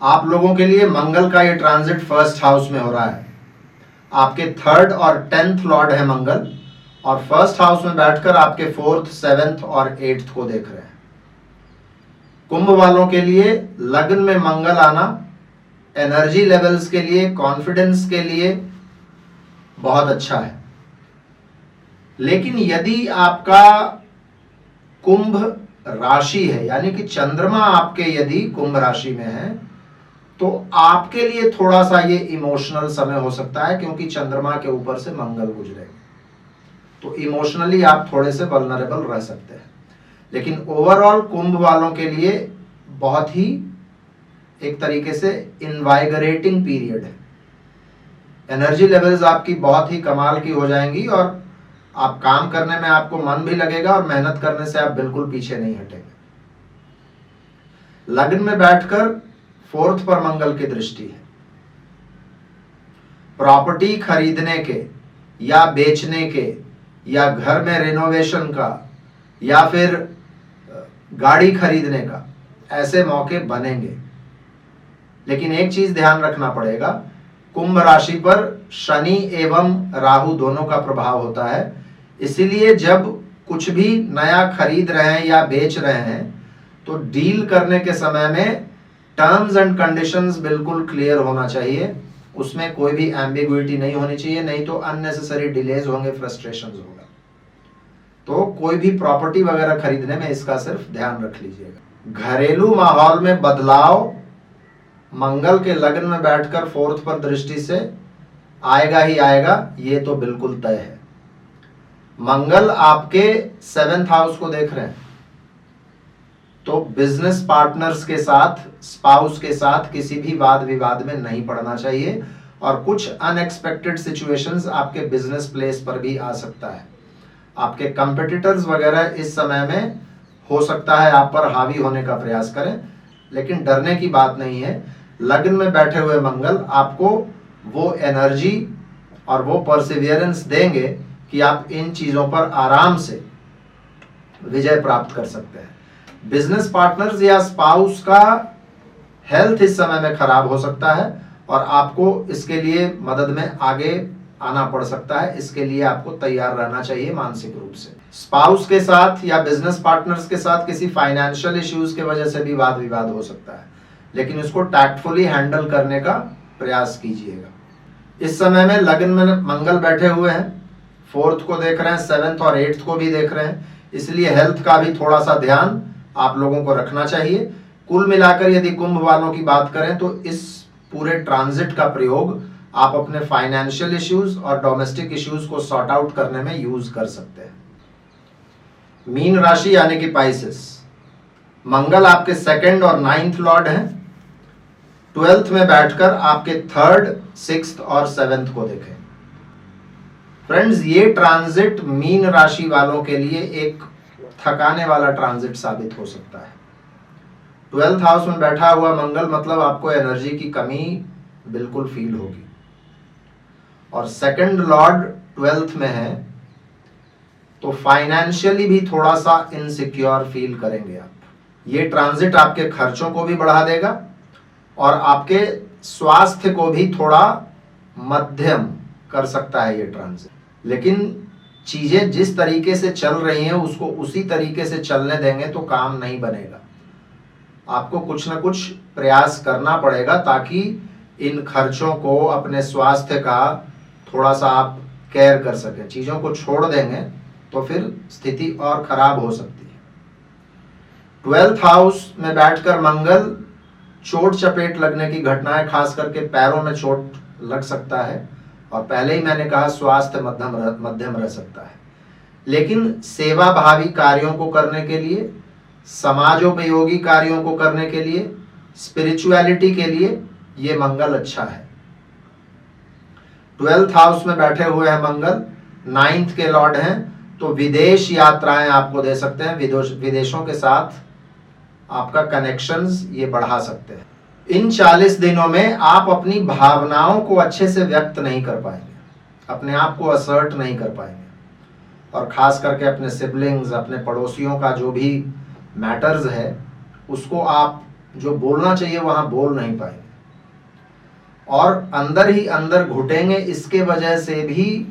आप लोगों के लिए मंगल का ये ट्रांजिट 1st हाउस में हो रहा है। आपके 3rd और 10th लॉर्ड है मंगल, और 1st हाउस में बैठकर आपके 4th, 7th और 8th को देख रहे हैं। कुंभ वालों के लिए लग्न में मंगल आना एनर्जी लेवल्स के लिए, कॉन्फिडेंस के लिए बहुत अच्छा है। लेकिन यदि आपका कुंभ राशि है, यानी कि चंद्रमा आपके यदि कुंभ राशि में है, तो आपके लिए थोड़ा सा ये इमोशनल समय हो सकता है, क्योंकि चंद्रमा के ऊपर से मंगल गुजरेगा, तो इमोशनली आप थोड़े से वल्नरेबल रह सकते हैं। लेकिन ओवरऑल कुंभ वालों के लिए बहुत ही एक तरीके से इनवाइगरेटिंग पीरियड है। एनर्जी लेवल्स आपकी बहुत ही कमाल की हो जाएंगी और आप काम करने में आपको मन भी लगेगा और मेहनत करने से आप बिल्कुल पीछे नहीं हटेंगे। लग्न में बैठकर 4th पर मंगल की दृष्टि है। प्रॉपर्टी खरीदने के या बेचने के या घर में रिनोवेशन का या फिर गाड़ी खरीदने का ऐसे मौके बनेंगे। लेकिन एक चीज ध्यान रखना पड़ेगा, कुंभ राशि पर शनि एवं राहु दोनों का प्रभाव होता है, इसीलिए जब कुछ भी नया खरीद रहे हैं या बेच रहे हैं तो डील करने के समय में टर्म्स एंड कंडीशंस बिल्कुल क्लियर होना चाहिए, उसमें कोई भी एम्बिग्युइटी नहीं होनी चाहिए, नहीं तो अननेसेसरी डिलेज होंगे, फ्रस्ट्रेशंस होगा। तो कोई भी प्रॉपर्टी वगैरह खरीदने में इसका सिर्फ ध्यान रख लीजिएगा। घरेलू माहौल में बदलाव मंगल के लग्न में बैठकर 4th पर दृष्टि से आएगा ही आएगा, ये तो बिल्कुल तय है। मंगल आपके 7th हाउस को देख रहे हैं, तो बिजनेस पार्टनर्स के साथ, स्पाउस के साथ किसी भी वाद विवाद में नहीं पड़ना चाहिए, और कुछ अनएक्सपेक्टेड सिचुएशंस आपके बिजनेस प्लेस पर भी आ सकता है। आपके कंपेटिटर्स वगैरह इस समय में हो सकता है आप पर हावी होने का प्रयास करें, लेकिन डरने की बात नहीं है। लग्न में बैठे हुए मंगल आपको वो एनर्जी और वो परसिवियरेंस देंगे कि आप इन चीजों पर आराम से विजय प्राप्त कर सकते हैं। बिजनेस पार्टनर्स या स्पाउस का हेल्थ इस समय में खराब हो सकता है और आपको इसके लिए मदद में आगे आना पड़ सकता है, इसके लिए आपको तैयार रहना चाहिए मानसिक रूप से। स्पाउस के साथ या बिजनेस पार्टनर्स के साथ किसी फाइनेंशियल इश्यूज के वजह से भी वाद विवाद हो सकता है, लेकिन इसको टैक्टफुली हैंडल करने का प्रयास कीजिएगा। इस समय में लग्न में मंगल बैठे हुए हैं, 4th को देख रहे हैं, 7th और 8th को भी देख रहे हैं, इसलिए हेल्थ का भी थोड़ा सा ध्यान आप लोगों को रखना चाहिए। कुल मिलाकर यदि कुंभ वालों की बात करें तो इस पूरे ट्रांजिट का प्रयोग आप अपने फाइनेंशियल इश्यूज और डोमेस्टिक इश्यूज को सॉर्ट आउट करने में यूज कर सकते हैं। मीन राशि यानी कि पाइसेस, मंगल आपके 2nd और 9th लॉर्ड हैं। 12th में बैठकर आपके 3rd, 6th और 7th को देखें। फ्रेंड्स, ये ट्रांजिट मीन राशि वालों के लिए एक थकाने वाला ट्रांजिट साबित हो सकता है। 12th हाउस में बैठा हुआ मंगल मतलब आपको एनर्जी की कमी बिल्कुल फील होगी, और 2nd लॉर्ड 12th में है तो फाइनेंशियली भी थोड़ा सा इनसिक्योर फील करेंगे आप। ये ट्रांजिट आपके खर्चों को भी बढ़ा देगा और आपके स्वास्थ्य को भी थोड़ा मध्यम कर सकता है ये ट्रांजिट। लेकिन चीजें जिस तरीके से चल रही हैं उसको उसी तरीके से चलने देंगे तो काम नहीं बनेगा। आपको कुछ ना कुछ प्रयास करना पड़ेगा ताकि इन खर्चों को, अपने स्वास्थ्य का थोड़ा सा आप केयर कर सकें। चीजों को छोड़ देंगे तो फिर स्थिति और खराब हो सकती है। 12th हाउस में बैठकर मंगल चोट चपेट लगने की घटनाएं, खास करके पैरों में चोट लग सकता है, और पहले ही मैंने कहा स्वास्थ्य मध्यम रह सकता है। लेकिन सेवा भावी कार्यों को करने के लिए, समाजोपयोगी कार्यों को करने के लिए, स्पिरिचुअलिटी के लिए ये मंगल अच्छा है। 12th हाउस में बैठे हुए हैं मंगल, 9th के लॉर्ड हैं, तो विदेश यात्राएं आपको दे सकते हैं। विदेशों के साथ आपका कनेक्शंस ये बढ़ा सकते हैं। इन 40 दिनों में आप अपनी भावनाओं को अच्छे से व्यक्त नहीं कर पाएंगे, अपने आप को असर्ट नहीं कर पाएंगे, और खास करके अपने सिबलिंग्स, अपने पड़ोसियों का जो भी मैटर्स है उसको आप जो बोलना चाहिए वहां बोल नहीं पाएंगे, और अंदर ही अंदर घुटेंगे। इसके वजह से भी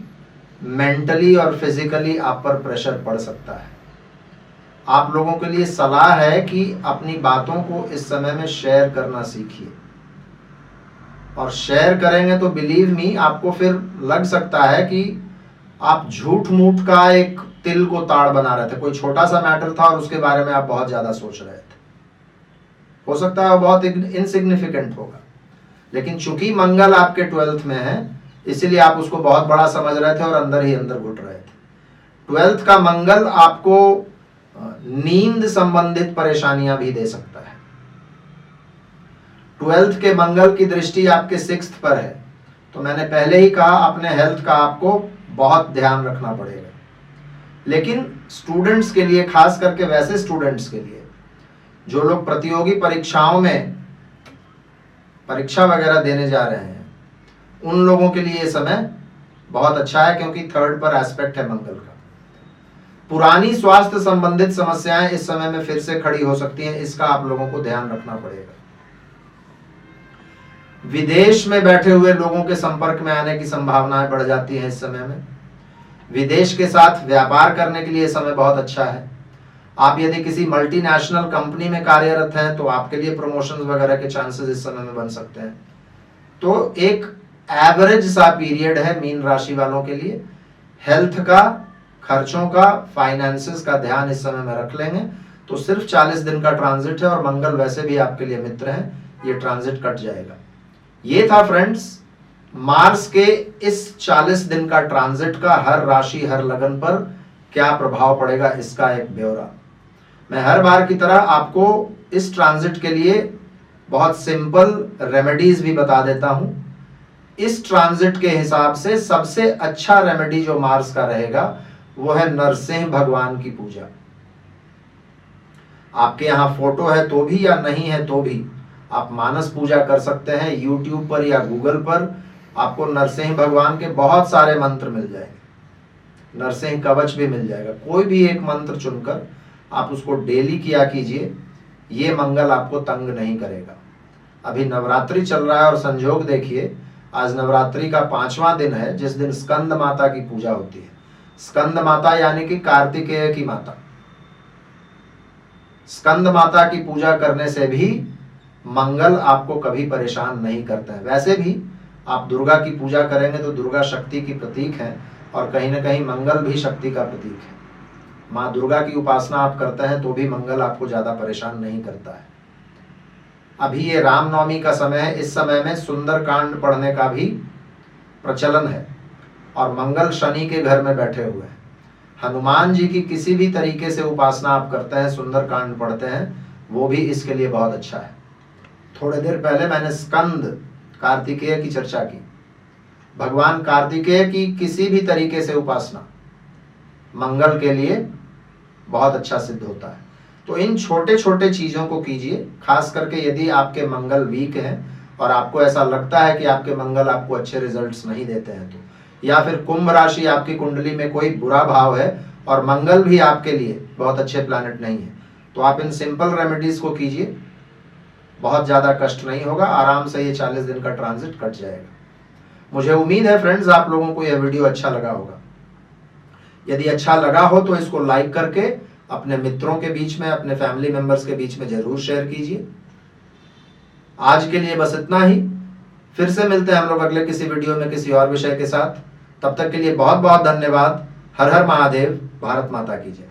मेंटली और फिजिकली आप पर प्रेशर पड़ सकता है। आप लोगों के लिए सलाह है कि अपनी बातों को इस समय में शेयर करना सीखिए, और शेयर करेंगे तो बिलीव मी आपको फिर लग सकता है कि आप झूठ मूठ का एक तिल को ताड़ बना रहे थे। कोई छोटा सा मैटर था और उसके बारे में आप बहुत ज्यादा सोच रहे थे, हो सकता है वो बहुत इनसिग्निफिकेंट होगा, लेकिन चूंकि मंगल आपके 12th में है इसलिए आप उसको बहुत बड़ा समझ रहे थे और अंदर ही अंदर घुट रहे थे। 12th का मंगल आपको नींद संबंधित परेशानियां भी दे सकता है। 12th के मंगल की दृष्टि आपके 6th पर है, तो मैंने पहले ही कहा अपने हेल्थ का आपको बहुत ध्यान रखना पड़ेगा। लेकिन स्टूडेंट्स के लिए, खास करके वैसे स्टूडेंट्स के लिए जो लोग प्रतियोगी परीक्षाओं में परीक्षा वगैरह देने जा रहे हैं, उन लोगों के लिए ये समय बहुत अच्छा है, क्योंकि 3rd पर एस्पेक्ट है मंगल का। पुरानी स्वास्थ्य संबंधित समस्याएं इस समय में फिर से खड़ी हो सकती हैं, इसका आप लोगों को ध्यान रखना पड़ेगा। विदेश में बैठे हुए लोगों के संपर्क में आने की संभावनाएं बढ़ जाती हैं इस समय में। विदेश के साथ व्यापार करने के लिए समय बहुत अच्छा है। आप यदि किसी मल्टीनेशनल कंपनी में कार्यरत हैं तो आपके लिए प्रमोशन वगैरह के चांसेस इस समय में बन सकते हैं। तो एक एवरेज सा पीरियड है मीन राशि वालों के लिए। हेल्थ का, खर्चों का, फाइनेंसेस का ध्यान इस समय में रख लेंगे तो सिर्फ 40 दिन का ट्रांजिट है, और मंगल वैसे भी आपके लिए मित्र है, ये ट्रांजिट कट जाएगा। ये था फ्रेंड्स मार्स के इस 40 दिन का ट्रांजिट का हर राशि, हर लगन पर क्या प्रभाव पड़ेगा, इसका एक ब्यौरा। मैं हर बार की तरह आपको इस ट्रांजिट के लिए बहुत सिंपल रेमेडीज भी बता देता हूं। इस ट्रांजिट के हिसाब से सबसे अच्छा रेमेडी जो मार्स का रहेगा वो है नरसिंह भगवान की पूजा। आपके यहां फोटो है तो भी या नहीं है तो भी आप मानस पूजा कर सकते हैं। यूट्यूब पर या गूगल पर आपको नरसिंह भगवान के बहुत सारे मंत्र मिल जाएंगे, नरसिंह कवच भी मिल जाएगा। कोई भी एक मंत्र चुनकर आप उसको डेली किया कीजिए, ये मंगल आपको तंग नहीं करेगा। अभी नवरात्रि चल रहा है और संजोग देखिए आज नवरात्रि का 5वां दिन है, जिस दिन स्कंद माता की पूजा होती है। स्कंद माता यानी कि कार्तिकेय की माता। स्कंद माता की पूजा करने से भी मंगल आपको कभी परेशान नहीं करते हैं। वैसे भी आप दुर्गा की पूजा करेंगे तो दुर्गा शक्ति की प्रतीक है और कहीं ना कहीं मंगल भी शक्ति का प्रतीक है। माँ दुर्गा की उपासना आप करते हैं तो भी मंगल आपको ज़्यादा परेशान नहीं करता है। अभी ये रामनवमी का समय है, इस समय में सुंदरकांड पढ़ने का भी प्रचलन है और मंगल शनि के घर में बैठे हुए हैं। हनुमान जी की किसी भी तरीके से उपासना आप करते हैं, सुंदरकांड पढ़ते हैं, वो भी इसके लिए बहुत अच्छा है। थोड़ी देर पहले मैंने स्कंद कार्तिकेय की चर्चा की। भगवान कार्तिकेय की किसी भी तरीके से उपासना मंगल के लिए बहुत अच्छा सिद्ध होता है। तो इन छोटे छोटे चीजों को कीजिए, खास करके यदि आपके मंगल वीक हैं और आपको ऐसा लगता है कि आपके मंगल आपको अच्छे रिजल्ट्स नहीं देते हैं तो, या फिर कुंभ राशि आपकी कुंडली में कोई बुरा भाव है और मंगल भी आपके लिए बहुत अच्छे प्लैनेट नहीं है, तो आप इन सिंपल रेमेडीज को कीजिए, बहुत ज़्यादा कष्ट नहीं होगा, आराम से ये 40 दिन का ट्रांजिट कट जाएगा। मुझे उम्मीद है फ्रेंड्स आप लोगों को यह वीडियो अच्छा लगा होगा। यदि अच्छा लगा हो तो इसको लाइक करके अपने मित्रों के बीच में, अपने फैमिली मेंबर्स के बीच में जरूर शेयर कीजिए। आज के लिए बस इतना ही, फिर से मिलते हैं हम लोग अगले किसी वीडियो में किसी और विषय के साथ। तब तक के लिए बहुत बहुत धन्यवाद। हर हर महादेव, भारत माता की जय।